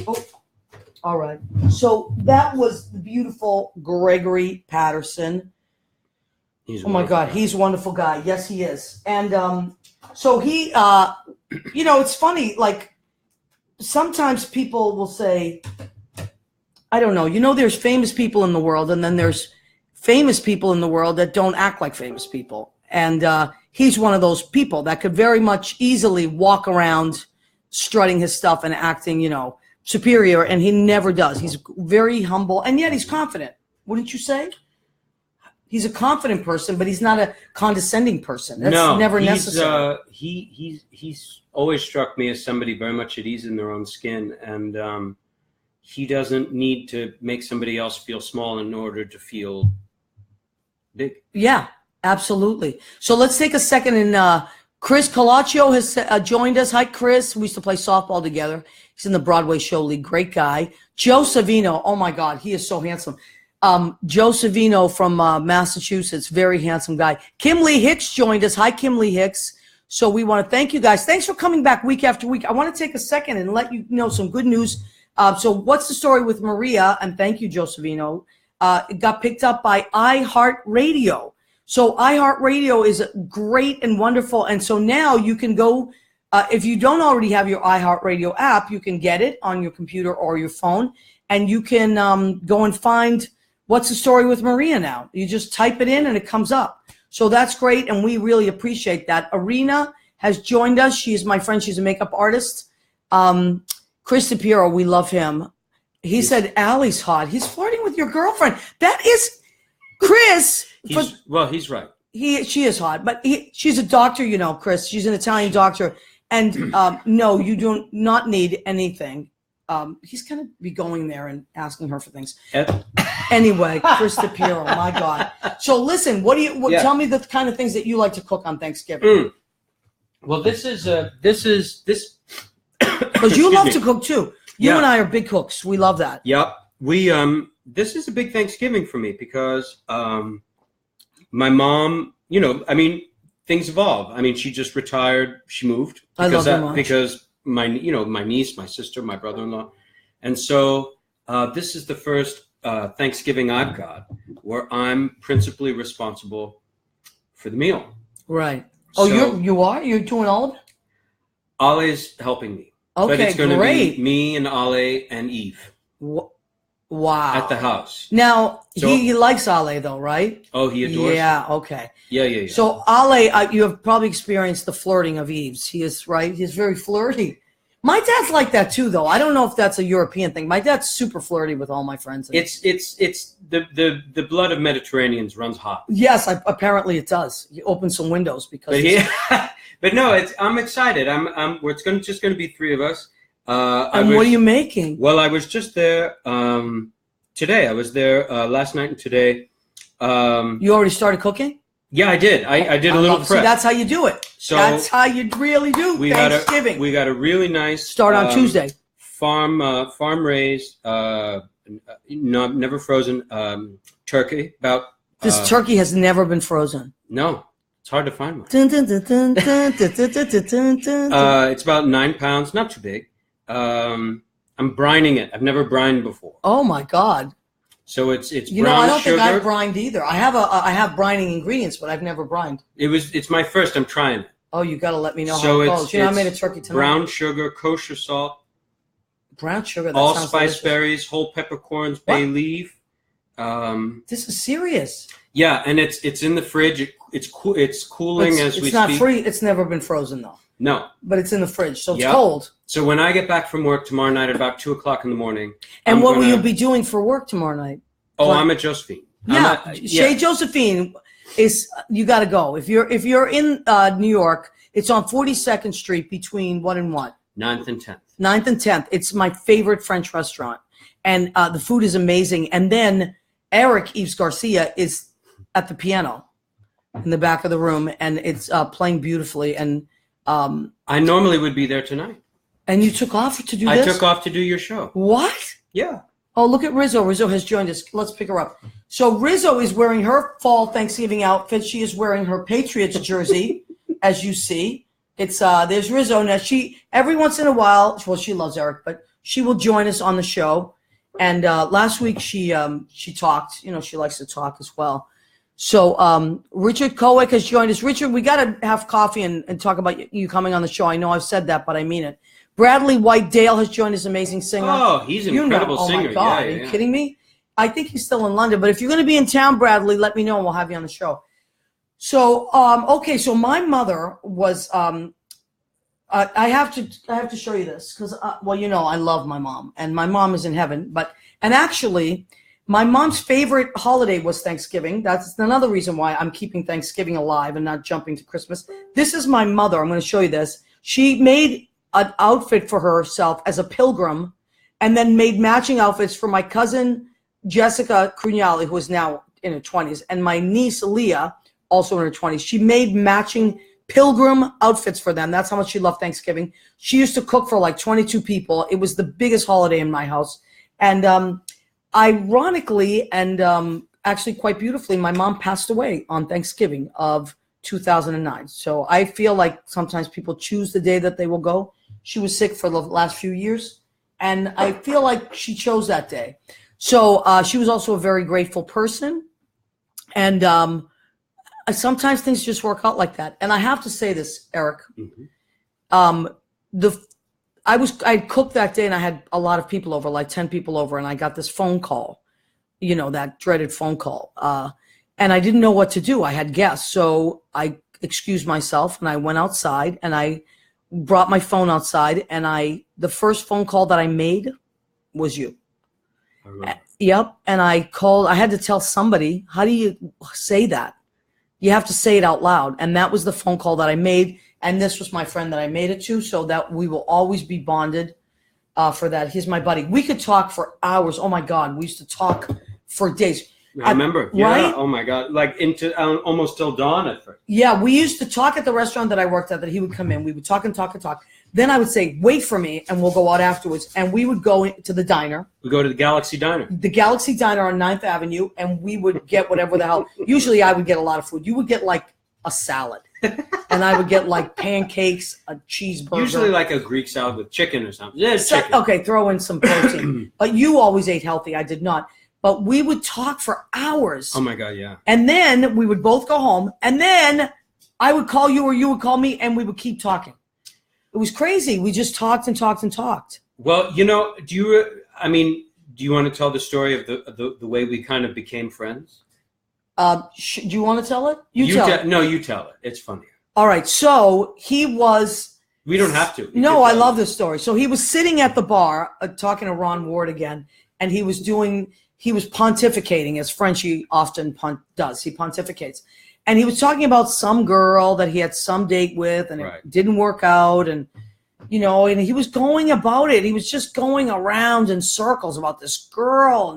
Speaker 1: Oh. All right. So that was the beautiful Gregory Patterson. Oh my God, he's a wonderful guy. Yes, he is. And so he, it's funny. Like, sometimes people will say, I don't know. There's famous people in the world, and then there's famous people in the world that don't act like famous people. And he's one of those people that could very much easily walk around strutting his stuff and acting, superior, and he never does. He's very humble, and yet he's confident. Wouldn't you say? He's a confident person, but he's not a condescending person. That's never necessary.
Speaker 2: He's always struck me as somebody very much at ease in their own skin, and he doesn't need to make somebody else feel small in order to feel big. Yeah, absolutely. So let's take a second, and Chris Colaccio has joined us. Hi, Chris. We used to play softball together. He's in the Broadway Show League. Great guy. Joe Savino. Oh, my God. He is so handsome. Joe Savino from Massachusetts. Very handsome guy. Kim Lee Hicks joined us. Hi, Kim Lee Hicks. So we want to thank you guys. Thanks for coming back week after week. I want to take a second and let you know some good news. So what's the story with Maria? And thank you, Joe Savino. It got picked up by iHeartRadio. So iHeartRadio is great and wonderful. And so now you can go, if you don't already have your iHeartRadio app, you can get it on your computer or your phone. And you can go and find What's the Story with Maria now. You just type it in and it comes up. So that's great. And we really appreciate that. Arena has joined us. She's my friend. She's a makeup artist. Chris DePiero, we love him. He said Allie's hot. He's flirting with your girlfriend. That is Chris. He's right.
Speaker 1: She is hot, but she's a doctor, Chris. She's an Italian doctor. And no, you do not need anything. He's going to be going there and asking her for things. Anyway, Chris DePiero, my God. So listen, tell me the kind of things that you like to cook on Thanksgiving.
Speaker 2: Well, this is
Speaker 1: because you love to cook too. You and I are big cooks. We love that.
Speaker 2: Yep. This is a big Thanksgiving for me because my mom, things evolve. She just retired. She moved because my niece, my sister, my brother-in-law. And so this is the first Thanksgiving I've got where I'm principally responsible for the meal.
Speaker 1: Right. Oh,
Speaker 2: So
Speaker 1: you're doing all of it?
Speaker 2: Ale's helping me.
Speaker 1: Okay,
Speaker 2: but it's going to
Speaker 1: great.
Speaker 2: be me and Ale and Yves
Speaker 1: Wow.
Speaker 2: at the house.
Speaker 1: Now,
Speaker 2: So-
Speaker 1: he likes Ale, though, right?
Speaker 2: Oh, he adores
Speaker 1: Yeah, okay.
Speaker 2: Yeah.
Speaker 1: So, Ale, you have probably experienced the flirting of Yves. He is, right? He's very flirty. My dad's like that, too, though. I don't know if that's a European thing. My dad's super flirty with all my friends.
Speaker 2: It's the blood of Mediterraneans runs hot.
Speaker 1: Yes, apparently it does. You open some windows because.
Speaker 2: But no, I'm excited. It's just going to be three of us.
Speaker 1: And what are you making?
Speaker 2: Well, I was just there today. I was there last night and today.
Speaker 1: You already started cooking?
Speaker 2: Yeah, I did. I did a little prep.
Speaker 1: See, that's how you do it.
Speaker 2: So
Speaker 1: that's how you really do Thanksgiving.
Speaker 2: We got a really nice
Speaker 1: start on Tuesday.
Speaker 2: Farm raised, never frozen turkey.
Speaker 1: This turkey has never been frozen.
Speaker 2: No, it's hard to find one.
Speaker 1: Dun, dun, dun, dun, dun, dun, dun, dun, dun, dun.
Speaker 2: It's about 9 pounds, not too big. I'm brining it. I've never brined before.
Speaker 1: Oh my God!
Speaker 2: So it's
Speaker 1: brown
Speaker 2: brown
Speaker 1: I don't
Speaker 2: sugar.
Speaker 1: think I've brined either. I have brining ingredients, but I've never brined.
Speaker 2: It's my first. I'm trying it.
Speaker 1: Oh, you got to let me know how it goes. I made a turkey tonight.
Speaker 2: Brown sugar, kosher salt,
Speaker 1: brown sugar,
Speaker 2: allspice
Speaker 1: delicious.
Speaker 2: berries, whole peppercorns, bay leaf.
Speaker 1: This is serious.
Speaker 2: Yeah, and it's in the fridge. It's cooling as we speak.
Speaker 1: It's not free. It's never been frozen though.
Speaker 2: No,
Speaker 1: but it's in the fridge, so it's cold.
Speaker 2: So when I get back from work tomorrow night at about 2:00 in the morning,
Speaker 1: and what will you be doing for work tomorrow night?
Speaker 2: Oh, I'm at Josephine.
Speaker 1: Chez Josephine is you got to go if you're in New York. It's on 42nd Street between what and what?
Speaker 2: 9th and 10th.
Speaker 1: 9th and 10th. It's my favorite French restaurant, and the food is amazing. And then Yves Garcia is at the piano in the back of the room, and it's playing beautifully. And
Speaker 2: I normally would be there tonight.
Speaker 1: And you took off to do
Speaker 2: this?
Speaker 1: I
Speaker 2: took off to do your show.
Speaker 1: What?
Speaker 2: Yeah.
Speaker 1: Oh, look at Rizzo. Rizzo has joined us. Let's pick her up. So Rizzo is wearing her fall Thanksgiving outfit. She is wearing her Patriots jersey, as you see. It's there's Rizzo. Now every once in a while, well, she loves Eric, but she will join us on the show. And last week she talked. You know, she likes to talk as well. So Richard Kowick has joined us. Richard, we got to have coffee and talk about you coming on the show. I know I've said that, but I mean it. Bradley White Dale has joined us, amazing singer.
Speaker 2: Oh, he's an incredible singer.
Speaker 1: Oh, my God. Are you kidding me? I think he's still in London. But if you're going to be in town, Bradley, let me know and we'll have you on the show. So, okay. So my mother was I have to show you this because, well, you know, I love my mom. And my mom is in heaven. And actually, my mom's favorite holiday was Thanksgiving. That's another reason why I'm keeping Thanksgiving alive and not jumping to Christmas. This is my mother. I'm going to show you this. She made an outfit for herself as a pilgrim and then made matching outfits for my cousin Jessica Crugnali, who is now in her 20s, and my niece Leah, also in her 20s. She made matching pilgrim outfits for them. That's how much she loved Thanksgiving. She used to cook for like 22 people. It was the biggest holiday in my house. And ironically and actually quite beautifully, my mom passed away on Thanksgiving of 2009. So I feel like sometimes people choose the day that they will go. She was sick for the last few years, and I feel like she chose that day. So she was also a very grateful person, and sometimes things just work out like that. And I have to say this, Eric. Mm-hmm. I cooked that day, and I had a lot of people over, like 10 people over, and I got this phone call, you know, that dreaded phone call. And I didn't know what to do. I had guests, so I excused myself, and I went outside, and I brought my phone outside, and the first phone call that I made was you. Yep. And I had to tell somebody, how do you say that? You have to say it out loud. And that was the phone call that I made. And this was my friend that I made it to, so that we will always be bonded for that. He's my buddy. We could talk for hours. Oh my God. We used to talk for days.
Speaker 2: I remember. Yeah.
Speaker 1: Right?
Speaker 2: Oh my God. Like into almost till dawn at first.
Speaker 1: Yeah. We used to talk at the restaurant that I worked at, that he would come in. We would talk and talk and talk. Then I would say, wait for me, and we'll go out afterwards. And we would go to the diner.
Speaker 2: We go to the Galaxy Diner.
Speaker 1: The Galaxy Diner on 9th Avenue, and we would get whatever the hell. Usually I would get a lot of food. You would get like a salad. And I would get like pancakes, a cheeseburger.
Speaker 2: Usually like a Greek salad with chicken or something. Yeah, chicken.
Speaker 1: Okay, throw in some protein. But you always ate healthy. I did not. But we would talk for hours.
Speaker 2: Oh my God, yeah.
Speaker 1: And then we would both go home. And then I would call you or you would call me, and we would keep talking. It was crazy. We just talked and talked and talked.
Speaker 2: Well, you know, do you want to tell the story of the way we kind of became friends?
Speaker 1: Do you want to tell it? You tell it.
Speaker 2: No, you tell it. It's funnier.
Speaker 1: All right. So he was.
Speaker 2: We don't have to.
Speaker 1: No, I love this story. So he was sitting at the bar talking to Ron Ward again, and he was pontificating, as Frenchie often does. He pontificates. And he was talking about some girl that he had some date with, and it didn't work out. And, you know, and he was going about it. He was just going around in circles about this girl.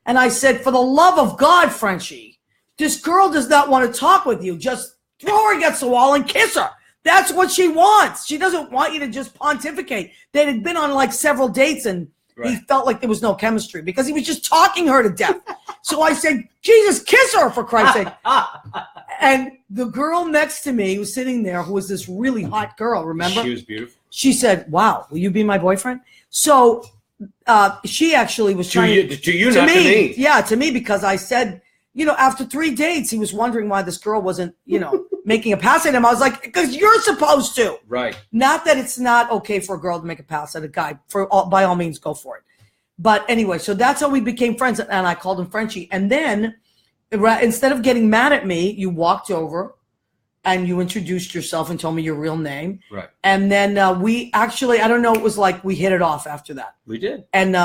Speaker 1: And I said, for the love of God, Frenchie, this girl does not want to talk with you. Just throw her against the wall and kiss her. That's what she wants. She doesn't want you to just pontificate. They had been on like several dates, and he felt like there was no chemistry because he was just talking her to death. So I said, Jesus, kiss her, for Christ's sake. And the girl next to me was sitting there, who was this really hot girl, remember?
Speaker 2: She was beautiful.
Speaker 1: She said, wow, will you be my boyfriend? So she actually was trying
Speaker 2: to me.
Speaker 1: Yeah, to me, because I said, you know, after 3 dates, he was wondering why this girl wasn't, you know, making a pass at him. I was like, because you're supposed to.
Speaker 2: Right.
Speaker 1: Not that it's not okay for a girl to make a pass at a guy. By all means, go for it. But anyway, so that's how we became friends, and I called him Frenchie. And then instead of getting mad at me, you walked over and you introduced yourself and told me your real name.
Speaker 2: Right.
Speaker 1: And then we actually, I don't know, it was like we hit it off after that.
Speaker 2: We did.
Speaker 1: And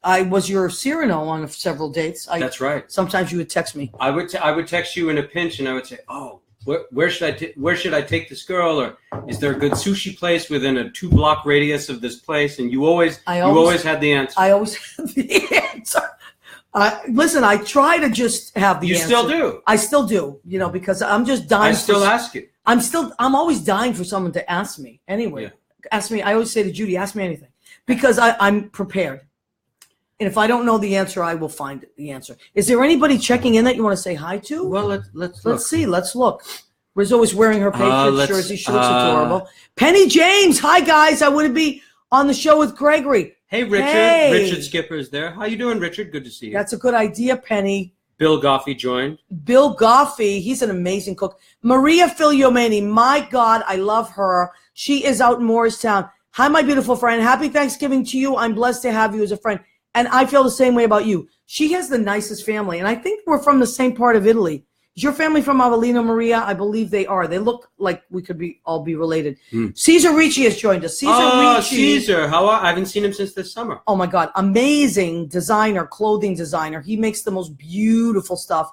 Speaker 1: I was your Cyrano on several dates.
Speaker 2: That's right.
Speaker 1: Sometimes you would text me.
Speaker 2: I would text you in a pinch, and I would say, oh, where should I take this girl? Or is there a good sushi place within a 2-block radius of this place? And you always had the answer.
Speaker 1: I always had the answer. Listen, I try to just have the answer.
Speaker 2: You still do.
Speaker 1: I still do, you know, because I'm just dying.
Speaker 2: I still ask you.
Speaker 1: I'm always dying for someone to ask me. Anyway, ask me. I always say to Judy, ask me anything, because I'm prepared. And if I don't know the answer, I will find the answer. Is there anybody checking in that you want to say hi to?
Speaker 2: Well, let's
Speaker 1: see. Let's look. Rizzo is wearing her Patriots jersey. She looks adorable. Penny James. Hi, guys. I want to be on the show with Gregory.
Speaker 2: Hey, Richard. Hey. Richard Skipper is there. How you doing, Richard? Good to see you.
Speaker 1: That's a good idea, Penny.
Speaker 2: Bill Goffey joined.
Speaker 1: Bill Goffey. He's an amazing cook. Maria Filiomeni. My God, I love her. She is out in Morristown. Hi, my beautiful friend. Happy Thanksgiving to you. I'm blessed to have you as a friend. And I feel the same way about you. She has the nicest family. And I think we're from the same part of Italy. Is your family from Avellino, Maria? I believe they are. They look like we could all be related. Caesar Ricci has joined us.
Speaker 2: Caesar. I haven't seen him since this summer.
Speaker 1: Oh, my God. Amazing designer, clothing designer. He makes the most beautiful stuff.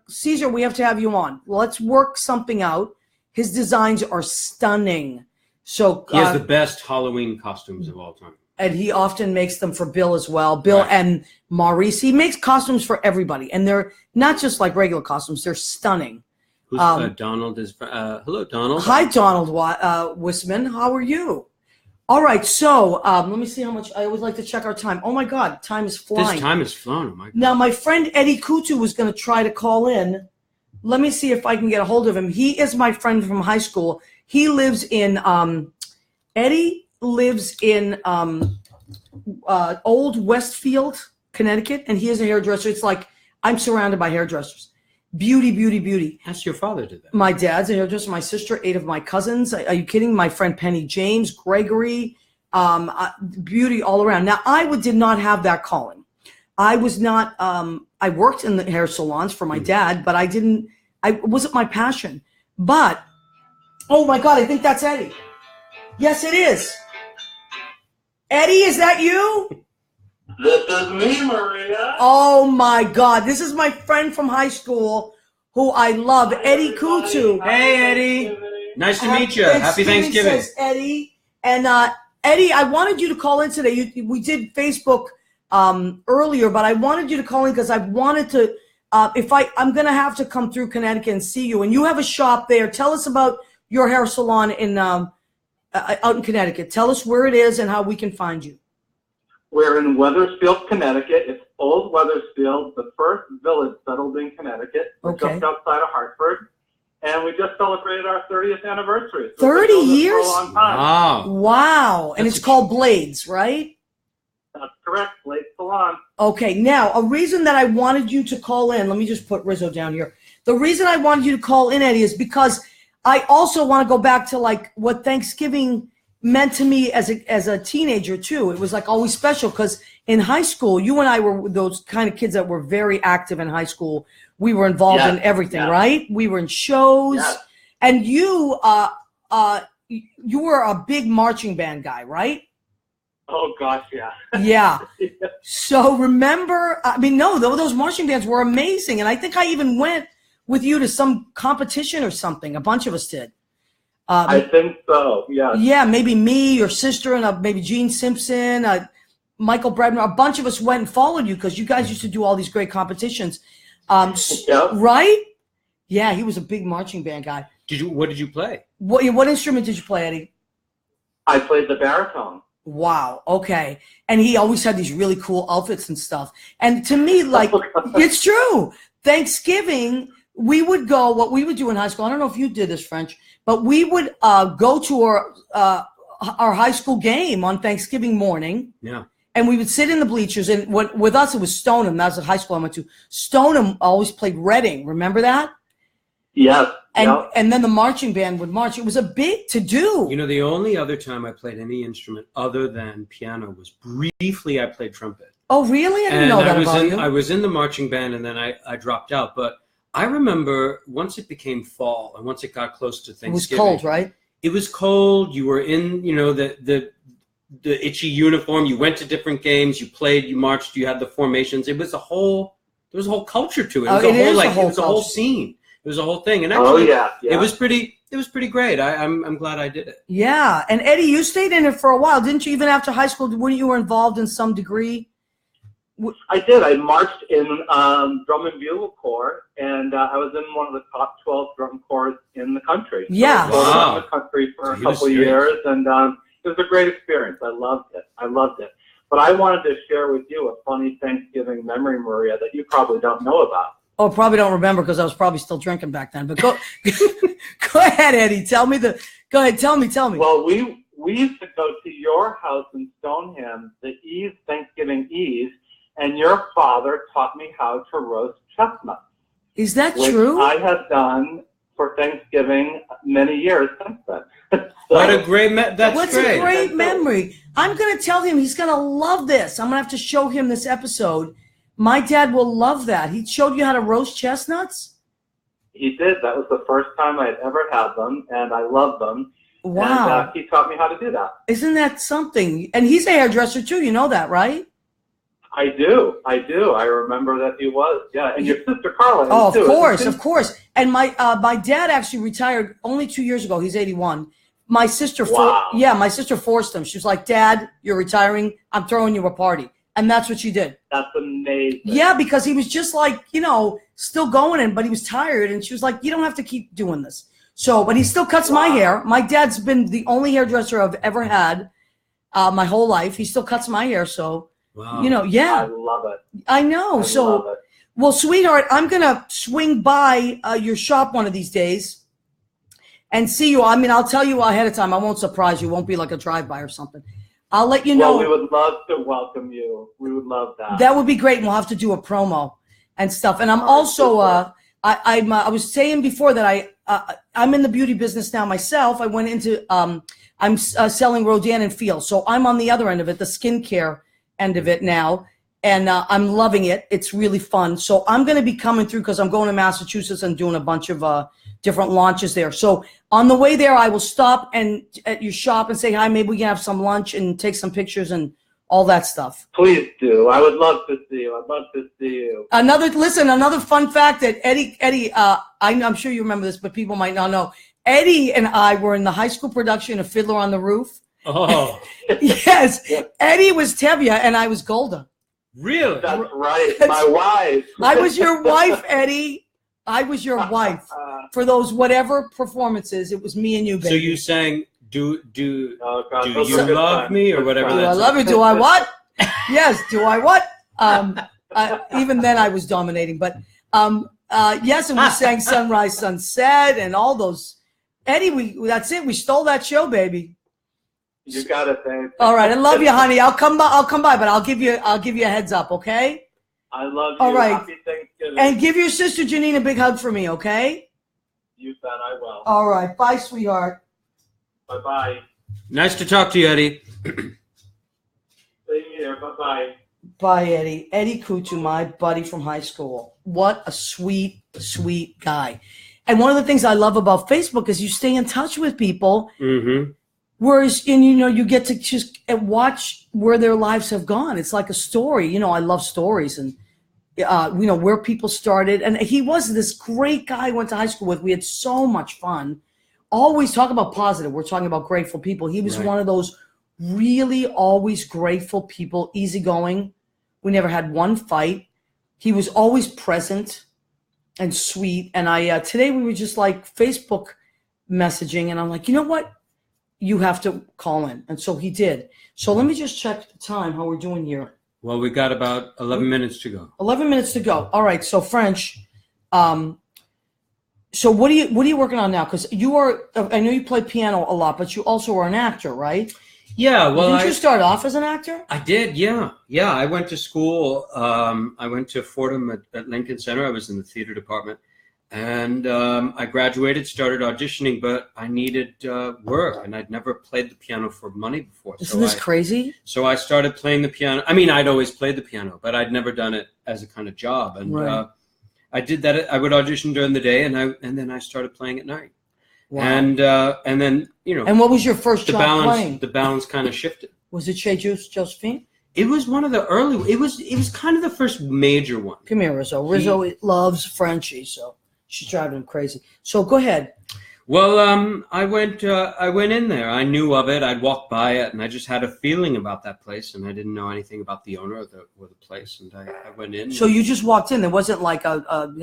Speaker 1: Caesar, we have to have you on. Let's work something out. His designs are stunning. So
Speaker 2: he has the best Halloween costumes of all time.
Speaker 1: And he often makes them for Bill as well. Bill and Maurice. He makes costumes for everybody. And they're not just like regular costumes. They're stunning.
Speaker 2: Who's Donald is? Hello, Donald.
Speaker 1: Hi, Donald Wisman. How are you? All right. So let me see how much. I always like to check our time. Oh, my God. Time is flying.
Speaker 2: This time is flown. Oh, my God.
Speaker 1: Now, my friend Eddie Coutu was going to try to call in. Let me see if I can get a hold of him. He is my friend from high school. He lives in Eddie lives in Old Westfield, Connecticut, and he is a hairdresser. It's like I'm surrounded by hairdressers. Beauty, beauty, beauty.
Speaker 2: That's your father did that.
Speaker 1: My dad's a hairdresser. My sister, 8 of my cousins. Are you kidding? My friend Penny James, Gregory, beauty all around. Now, I did not have that calling. I was not. I worked in the hair salons for my dad, but it wasn't my passion. But oh my God, I think that's Eddie. Yes, it is. Eddie, is that you?
Speaker 3: This is me, Maria.
Speaker 1: Oh, my God. This is my friend from high school who I love, Eddie Coutu.
Speaker 2: Hey, Eddie. Nice to meet you. Happy Thanksgiving.
Speaker 1: Says Eddie. And Eddie, I wanted you to call in today. We did Facebook earlier, but I wanted you to call in because I wanted to, I'm going to have to come through Connecticut and see you. And you have a shop there. Tell us about your hair salon out in Connecticut. Tell us where it is and how we can find you.
Speaker 3: We're in Wethersfield, Connecticut. It's Old Wethersfield, the first village settled in Connecticut. We're just outside of Hartford. And we just celebrated our 30th anniversary. So
Speaker 1: 30 years?
Speaker 3: For a long time.
Speaker 1: Wow. And it's called Blades, right?
Speaker 3: That's correct. Blades Salon.
Speaker 1: Okay. Now, a reason that I wanted you to call in, let me just put Rizzo down here. The reason I wanted you to call in, Eddie, is because I also want to go back to like what Thanksgiving meant to me as a teenager too. It was like always special because in high school, you and I were those kind of kids that were very active in high school. We were involved in everything, right? We were in shows, and you were a big marching band guy, right?
Speaker 3: Oh gosh, yeah.
Speaker 1: Yeah. So remember, I mean, no, those marching bands were amazing, and I think I even went with you to some competition or something. A bunch of us did.
Speaker 3: I think so. Yeah.
Speaker 1: Yeah, maybe me, your sister, and maybe Gene Simpson, Michael Bredner. A bunch of us went and followed you because you guys used to do all these great competitions. Right? Yeah, he was a big marching band guy.
Speaker 2: What did you play?
Speaker 1: What instrument did you play, Eddie?
Speaker 3: I played the baritone.
Speaker 1: Wow. Okay. And he always had these really cool outfits and stuff. And to me, like, it's true. Thanksgiving, we would go, what we would do in high school, I don't know if you did this, French, but we would go to our high school game on Thanksgiving morning.
Speaker 2: Yeah.
Speaker 1: And we would sit in the bleachers. And with us, it was Stoneham. That was the high school I went to. Stoneham always played Reading. Remember that?
Speaker 3: Yes.
Speaker 1: And then the marching band would march. It was a big to-do.
Speaker 2: You know, the only other time I played any instrument other than piano was briefly I played trumpet.
Speaker 1: Oh, really? I didn't know that about you.
Speaker 2: I was in the marching band, and then I dropped out. But I remember once it became fall and once it got close to Thanksgiving.
Speaker 1: It was cold, right?
Speaker 2: It was cold. You were in, the itchy uniform. You went to different games. You played. You marched. You had the formations. There was a whole culture to it. It was a whole scene. It was a whole thing, and actually, it was pretty great. I'm glad I did it.
Speaker 1: Yeah, and Eddie, you stayed in it for a while, didn't you? Even after high school, weren't you involved in some degree?
Speaker 3: I did. I marched in drum and bugle corps, and I was in one of the top 12 drum corps in the country.
Speaker 1: Yeah,
Speaker 3: so I was in the country for a couple of years, and it was a great experience. I loved it. But I wanted to share with you a funny Thanksgiving memory, Maria, that you probably don't know about.
Speaker 1: Oh, probably don't remember because I was probably still drinking back then. But go ahead, Eddie. Go ahead. Tell me.
Speaker 3: Well, we used to go to your house in Stoneham, the Eve, Thanksgiving Eve, and your father taught me how to roast chestnuts.
Speaker 1: Is that true?
Speaker 3: I have done for Thanksgiving many years since then.
Speaker 2: What a great What's
Speaker 1: a great memory. I'm going to tell him he's going to love this. I'm going to have to show him this episode. My dad will love that. He showed you how to roast chestnuts?
Speaker 3: He did. That was the first time I had ever had them, and I love them.
Speaker 1: Wow.
Speaker 3: And he taught me how to do that.
Speaker 1: Isn't that something? And he's a hairdresser, too. You know that, right?
Speaker 3: I do. I remember that he was. Yeah, and your sister Carla.
Speaker 1: Oh, of course. And my dad actually retired only 2 years ago. He's 81. My sister, my sister forced him. She was like, "Dad, you're retiring. I'm throwing you a party." And that's what she did.
Speaker 3: That's amazing.
Speaker 1: Yeah, because he was just like, still going in, but he was tired. And she was like, you don't have to keep doing this. So, but he still cuts my hair. My dad's been the only hairdresser I've ever had my whole life. He still cuts my hair. So,
Speaker 2: wow.
Speaker 3: I love it.
Speaker 1: I know. Love it. Well, sweetheart, I'm going to swing by your shop one of these days and see you. I mean, I'll tell you ahead of time. I won't surprise you. It won't be like a drive-by or something. I'll let you know.
Speaker 3: Well, we would love to welcome you. We would love that.
Speaker 1: That would be great. And we'll have to do a promo and stuff. And I'm also, I was saying before that I'm in the beauty business now myself. I went into, I'm selling Rodan and Feel. So I'm on the other end of it, the skincare end of it now. And I'm loving it. It's really fun. So I'm going to be coming through because I'm going to Massachusetts and doing a bunch of different launches there. So on the way there, I will stop at your shop and say hi. Maybe we can have some lunch and take some pictures and all that stuff.
Speaker 3: Please do. I would love to see you. I'd love to see you.
Speaker 1: Another fun fact that Eddie, I'm sure you remember this, but people might not know. Eddie and I were in the high school production of Fiddler on the Roof.
Speaker 2: Oh.
Speaker 1: Yes. Yeah. Eddie was Tevye and I was Golda.
Speaker 2: Really?
Speaker 3: That's right. My wife.
Speaker 1: I was your wife, Eddie. I was your wife for those whatever performances. It was me and you, baby.
Speaker 2: So you sang "Do you love me" or whatever?
Speaker 1: Do I love you? Do I what? Yes. Do I what? Even then, I was dominating. But yes, and we sang "Sunrise, Sunset" and all those. Eddie, that's it. We stole that show, baby.
Speaker 3: You got it, babe.
Speaker 1: All right, I love you, honey. I'll come by, but I'll give you a heads up, okay?
Speaker 3: I love you.
Speaker 1: All right.
Speaker 3: Happy Thanksgiving.
Speaker 1: And give your sister Janine a big hug for me, okay?
Speaker 3: You bet I will.
Speaker 1: All right. Bye, sweetheart.
Speaker 3: Bye-bye.
Speaker 2: Nice to talk to you, Eddie.
Speaker 3: Same here. Bye-bye.
Speaker 1: Bye, Eddie. Eddie Coutu, my buddy from high school. What a sweet, sweet guy. And one of the things I love about Facebook is you stay in touch with people.
Speaker 2: Mm-hmm.
Speaker 1: Whereas, you get to just watch where their lives have gone. It's like a story. I love stories and, where people started. And he was this great guy I went to high school with. We had so much fun. Always talk about positive. We're talking about grateful people. He was one of those really always grateful people, easygoing. We never had one fight. He was always present and sweet. And today we were just like Facebook messaging. And I'm like, you know what? You have to call in. And so he did. So let me just check the time, how we're doing here.
Speaker 2: Well, we got about 11 minutes to go.
Speaker 1: 11 minutes to go. All right. So French, so what are you working on now? Because I know you play piano a lot, but you also are an actor, right?
Speaker 2: Yeah. Well,
Speaker 1: did you start off as an actor?
Speaker 2: I did. Yeah. Yeah. I went to school. I went to Fordham at Lincoln Center. I was in the theater department. And I graduated, started auditioning, but I needed work, and I'd never played the piano for money before.
Speaker 1: Isn't this crazy?
Speaker 2: So I started playing the piano. I mean, I'd always played the piano, but I'd never done it as a kind of job. And I did that. I would audition during the day, and then I started playing at night. Wow. And then
Speaker 1: And what was your first job playing?
Speaker 2: The balance kind of shifted.
Speaker 1: Was it Chez Josephine?
Speaker 2: It was one of the early. It was kind of the first major one.
Speaker 1: Come here, Rizzo. Rizzo loves Frenchie, so. She's driving him crazy. So go ahead.
Speaker 2: Well, I went in there. I knew of it. I'd walked by it, and I just had a feeling about that place, and I didn't know anything about the owner of the place. And I went in.
Speaker 1: So you just walked in. There wasn't like a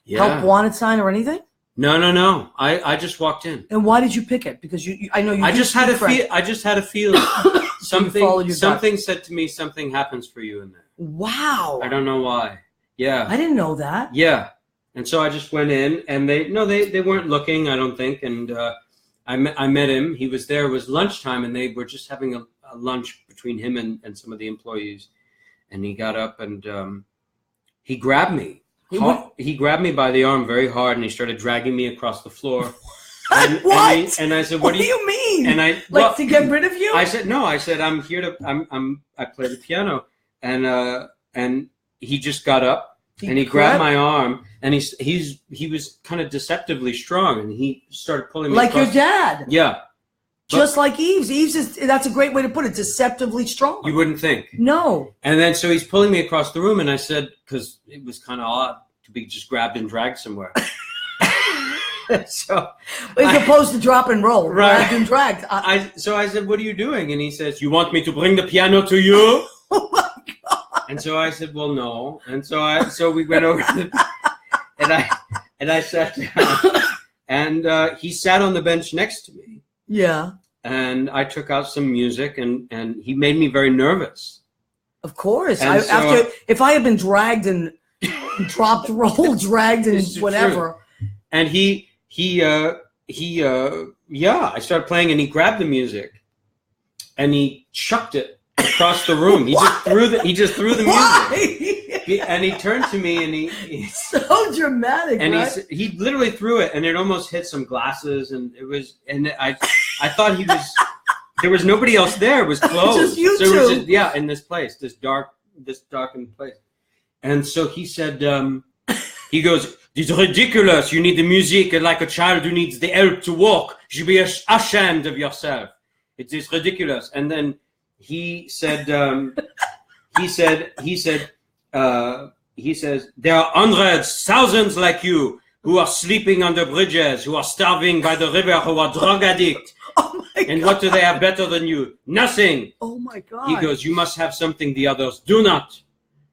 Speaker 1: help wanted sign or anything?
Speaker 2: No. I just walked in.
Speaker 1: And why did you pick it? Because I know you.
Speaker 2: I just had a feeling. Something said to me, something happens for you in there.
Speaker 1: Wow.
Speaker 2: I don't know why. Yeah.
Speaker 1: I didn't know that.
Speaker 2: Yeah. And so I just went in, and they weren't looking, I don't think. And I met him. He was there. It was lunchtime, and they were just having a lunch between him and some of the employees. And he got up and he grabbed me. He grabbed me by the arm very hard, and he started dragging me across the floor. And,
Speaker 1: what?
Speaker 2: And I said,
Speaker 1: "What do you mean?"
Speaker 2: And to
Speaker 1: get rid of you?
Speaker 2: I said, "No." I said, "I'm here to. I play the piano." And he just got up. And he grabbed my arm, and he was kind of deceptively strong, and he started pulling me
Speaker 1: like
Speaker 2: across.
Speaker 1: your dad.
Speaker 2: Yeah,
Speaker 1: just like Yves. That's a great way to put it. Deceptively strong.
Speaker 2: You wouldn't think.
Speaker 1: No.
Speaker 2: And then so he's pulling me across the room, and I said, because it was kind of odd to be just grabbed and dragged somewhere. So
Speaker 1: as opposed to drop and roll,
Speaker 2: right?
Speaker 1: Grabbed and dragged.
Speaker 2: So I said, "What are you doing?" And he says, "You want me to bring the piano to you?"
Speaker 1: Oh my God.
Speaker 2: And so I said, "Well, no." And so we went over and I sat down, and he sat on the bench next to me.
Speaker 1: Yeah.
Speaker 2: And I took out some music, and he made me very nervous.
Speaker 1: Of course. If I had been dragged and dropped, rolled, dragged, and whatever.
Speaker 2: True. And I started playing, and he grabbed the music, and he chucked it across the room. He just threw the music. And he turned to me, and he
Speaker 1: so dramatic.
Speaker 2: And
Speaker 1: right?
Speaker 2: he literally threw it, and it almost hit some glasses, and it was. And I thought he was. There was nobody else there. It was closed.
Speaker 1: Just you
Speaker 2: so
Speaker 1: two.
Speaker 2: It was just, in this place, this darkened place. And so he said, he goes, "It's ridiculous. You need the music like a child who needs the help to walk. You should be ashamed of yourself. It is ridiculous." And then he said, he says, "There are hundreds, thousands like you who are sleeping under bridges, who are starving by the river, who are drug addicts.
Speaker 1: Oh my God.
Speaker 2: And what do they have better than you? Nothing."
Speaker 1: Oh my God.
Speaker 2: He goes, "You must have something the others do not."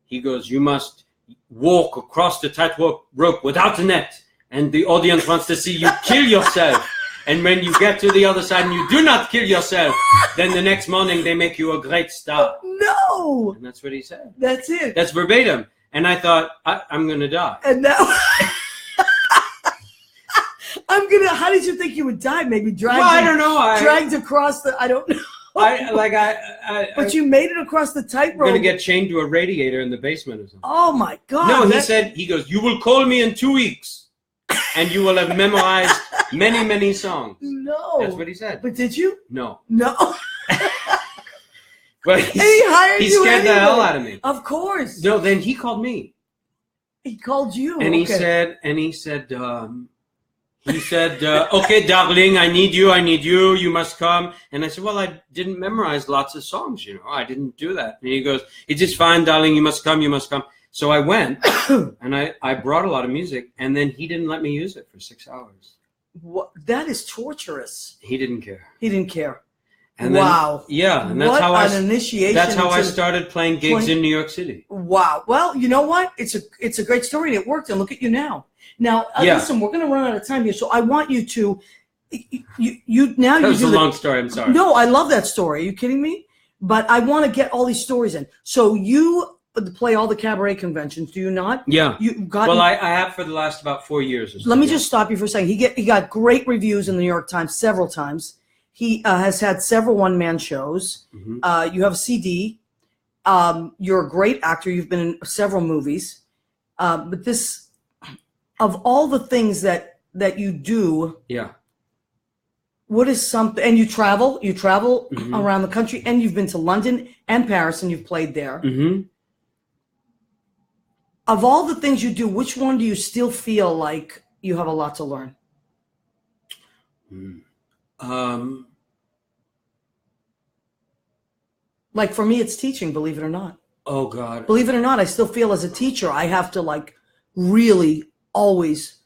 Speaker 2: He goes, "You must walk across the tightrope without a net. And the audience wants to see you kill yourself. And when you get to the other side and you do not kill yourself, then the next morning they make you a great star."
Speaker 1: No.
Speaker 2: And that's what he said.
Speaker 1: That's it.
Speaker 2: That's verbatim. And I thought, I'm going to die.
Speaker 1: And now, how did you think you would die? Maybe dragged?
Speaker 2: Well, I don't know.
Speaker 1: Dragged across I don't know. But you made it across the tightrope.
Speaker 2: I'm gonna get chained to a radiator in the basement or something.
Speaker 1: Oh my God!
Speaker 2: No, he goes, "You will call me in 2 weeks, and you will have memorized many, many songs."
Speaker 1: No,
Speaker 2: that's what he said.
Speaker 1: But did you?
Speaker 2: No.
Speaker 1: But he hired you.
Speaker 2: He scared
Speaker 1: anyway.
Speaker 2: the hell out of me.
Speaker 1: Of course.
Speaker 2: No, then he called me.
Speaker 1: He called you,
Speaker 2: and he said, "Okay, darling, I need you, you must come." And I said, "Well, I didn't memorize lots of songs, I didn't do that." And he goes, "It's just fine, darling, you must come. So I went, and I brought a lot of music, and then he didn't let me use it for 6 hours.
Speaker 1: What? That is torturous.
Speaker 2: He didn't care.
Speaker 1: And wow.
Speaker 2: Yeah, and that's
Speaker 1: how an initiation.
Speaker 2: That's how I started playing gigs in New York City.
Speaker 1: Wow. Well, you know what? It's a great story, and it worked. And look at you now. Now, listen, we're going to run out of time here, so I want you to. That was a long story. I'm sorry. No, I love that story. Are you kidding me? But I want to get all these stories in. So you play all the cabaret conventions, do you not?
Speaker 2: Yeah. I have for the last about 4 years or so.
Speaker 1: Let me just stop you for a second. He got great reviews in the New York Times several times. He has had several one-man shows. Mm-hmm. You have a CD. You're a great actor. You've been in several movies. But this, of all the things that you do, what is something? And you travel mm-hmm. around the country, and you've been to London and Paris, and you've played there. Mm-hmm. Of all the things you do, which one do you still feel like you have a lot to learn? Like for me, it's teaching, believe it or not.
Speaker 2: Oh God.
Speaker 1: Believe it or not, I still feel as a teacher, I have to really always,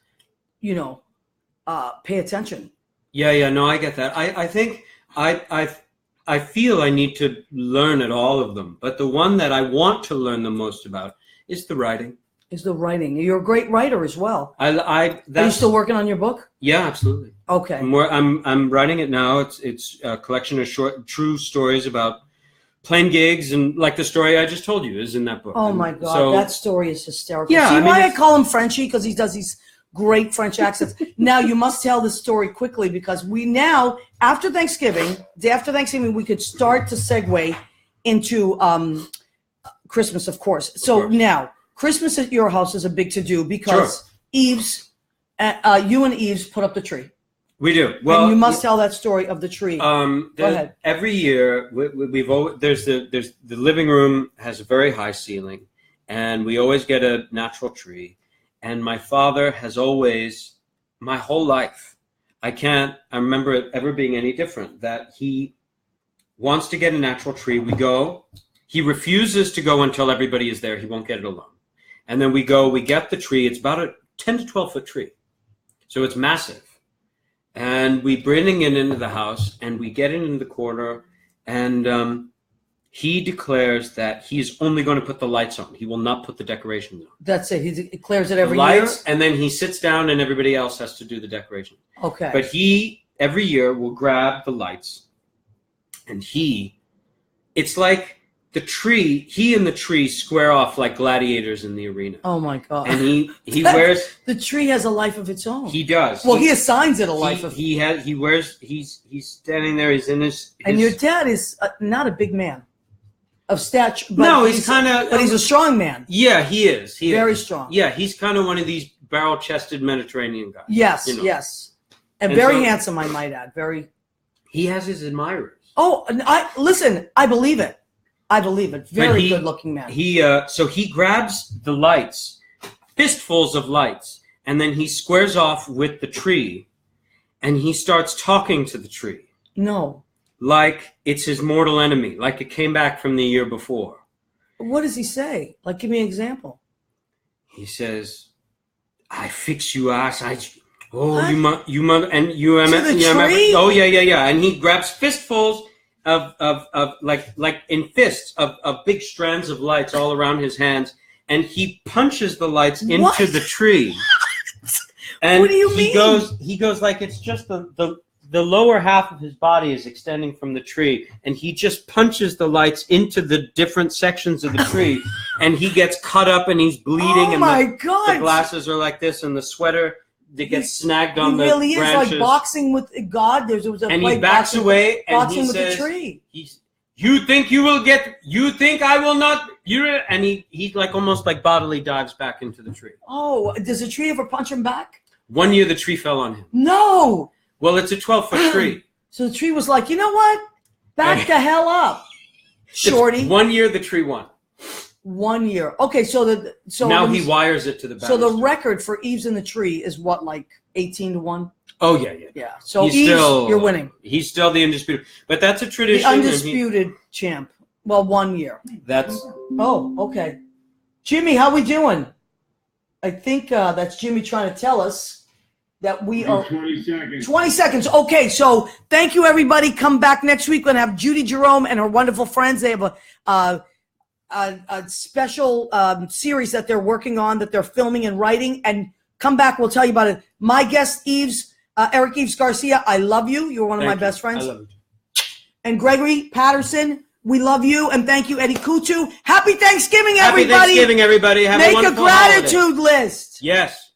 Speaker 1: pay attention.
Speaker 2: Yeah. No, I get that. I think I feel I need to learn at all of them, but the one that I want to learn the most about is the writing.
Speaker 1: You're a great writer as well.
Speaker 2: Are
Speaker 1: you still working on your book?
Speaker 2: Yeah, absolutely.
Speaker 1: Okay.
Speaker 2: I'm writing it now. It's a collection of short, true stories about playing gigs, and like the story I just told you is in that book.
Speaker 1: Oh my God, that story is hysterical.
Speaker 2: Yeah,
Speaker 1: See why I call him Frenchie? Because he does these great French accents. Now you must tell this story quickly, because after Thanksgiving, we could start to segue into Christmas, of course. So now, Christmas at your house is a big to-do because Yves, you and Yves put up the tree.
Speaker 2: We do. Well,
Speaker 1: and you must tell that story of the tree. Go ahead.
Speaker 2: Every year, we've always there's the living room has a very high ceiling, and we always get a natural tree. And my father has always, my whole life, I remember it ever being any different, that he wants to get a natural tree. We go. He refuses to go until everybody is there. He won't get it alone. And then we get the tree. It's about a 10 to 12 foot tree. So it's massive. And we bring it into the house, and we get it into the corner, and he declares that he's only going to put the lights on. He will not put the decorations on.
Speaker 1: That's it. He declares it every year?
Speaker 2: And then he sits down, and everybody else has to do the decoration.
Speaker 1: Okay.
Speaker 2: But he, every year, will grab the lights, and it's like the tree, he and the tree square off like gladiators in the arena.
Speaker 1: Oh my God.
Speaker 2: And he wears...
Speaker 1: The tree has a life of its own.
Speaker 2: He does.
Speaker 1: Well, he assigns it a life of...
Speaker 2: He's standing there, he's in his...
Speaker 1: And your dad is not a big man of stature. But
Speaker 2: no, he's kind of...
Speaker 1: But he's a strong man.
Speaker 2: Yeah, he is.
Speaker 1: Very strong.
Speaker 2: Yeah, he's kind of one of these barrel-chested Mediterranean guys.
Speaker 1: Yes, yes. And very handsome, I might add. Very...
Speaker 2: He has his admirers.
Speaker 1: Oh, listen, I believe it. Very good-looking man.
Speaker 2: So he grabs the lights, fistfuls of lights, and then he squares off with the tree, and he starts talking to the tree.
Speaker 1: No.
Speaker 2: Like it's his mortal enemy, like it came back from the year before.
Speaker 1: What does he say? Like, give me an example.
Speaker 2: He says, "I fix you ass. You mother, and you am
Speaker 1: the tree?
Speaker 2: Oh yeah. And he grabs fistfuls of like in fists of big strands of lights all around his hands, and he punches the lights into the tree. And
Speaker 1: what do you mean?
Speaker 2: He goes like it's just the lower half of his body is extending from the tree, and he just punches the lights into the different sections of the tree, and he gets cut up and he's bleeding.
Speaker 1: Oh my God!
Speaker 2: The glasses are like this, and the sweater that gets snagged on the
Speaker 1: really
Speaker 2: branches.
Speaker 1: is like boxing with God. There was a
Speaker 2: and
Speaker 1: fight
Speaker 2: he backs away and
Speaker 1: boxing
Speaker 2: he
Speaker 1: with
Speaker 2: says,
Speaker 1: the tree.
Speaker 2: You think I will not? And he like almost like bodily dives back into the tree.
Speaker 1: Oh, does the tree ever punch him back?
Speaker 2: 1 year the tree fell on him.
Speaker 1: No.
Speaker 2: Well, it's a 12-foot tree.
Speaker 1: So the tree was like, you know what? Back the hell up, shorty.
Speaker 2: 1 year the tree won.
Speaker 1: 1 year. Okay, so
Speaker 2: now he wires it to the back.
Speaker 1: So the record for Yves in the tree is what, like 18-1?
Speaker 2: Oh yeah.
Speaker 1: So Yves, you're winning.
Speaker 2: He's still the undisputed, but that's a tradition.
Speaker 1: The undisputed champ. Well, 1 year.
Speaker 2: That's.
Speaker 1: Oh, okay. Jimmy, how we doing? I think that's Jimmy trying to tell us that we are
Speaker 4: 20 seconds.
Speaker 1: 20 seconds. Okay, so thank you, everybody. Come back next week. We're gonna have Judy Jerome and her wonderful friends. They have a special series that they're working on, that they're filming and writing. And come back, we'll tell you about it. My guest, Yves, Eric Yves Garcia, I love you. You're one of my best friends.
Speaker 2: I love you.
Speaker 1: And Gregory Patterson, we love you. And thank you, Eddie Coutu. Happy Thanksgiving, everybody.
Speaker 2: Happy Thanksgiving, everybody. Have
Speaker 1: Make
Speaker 2: a wonderful
Speaker 1: gratitude list.
Speaker 2: Yes.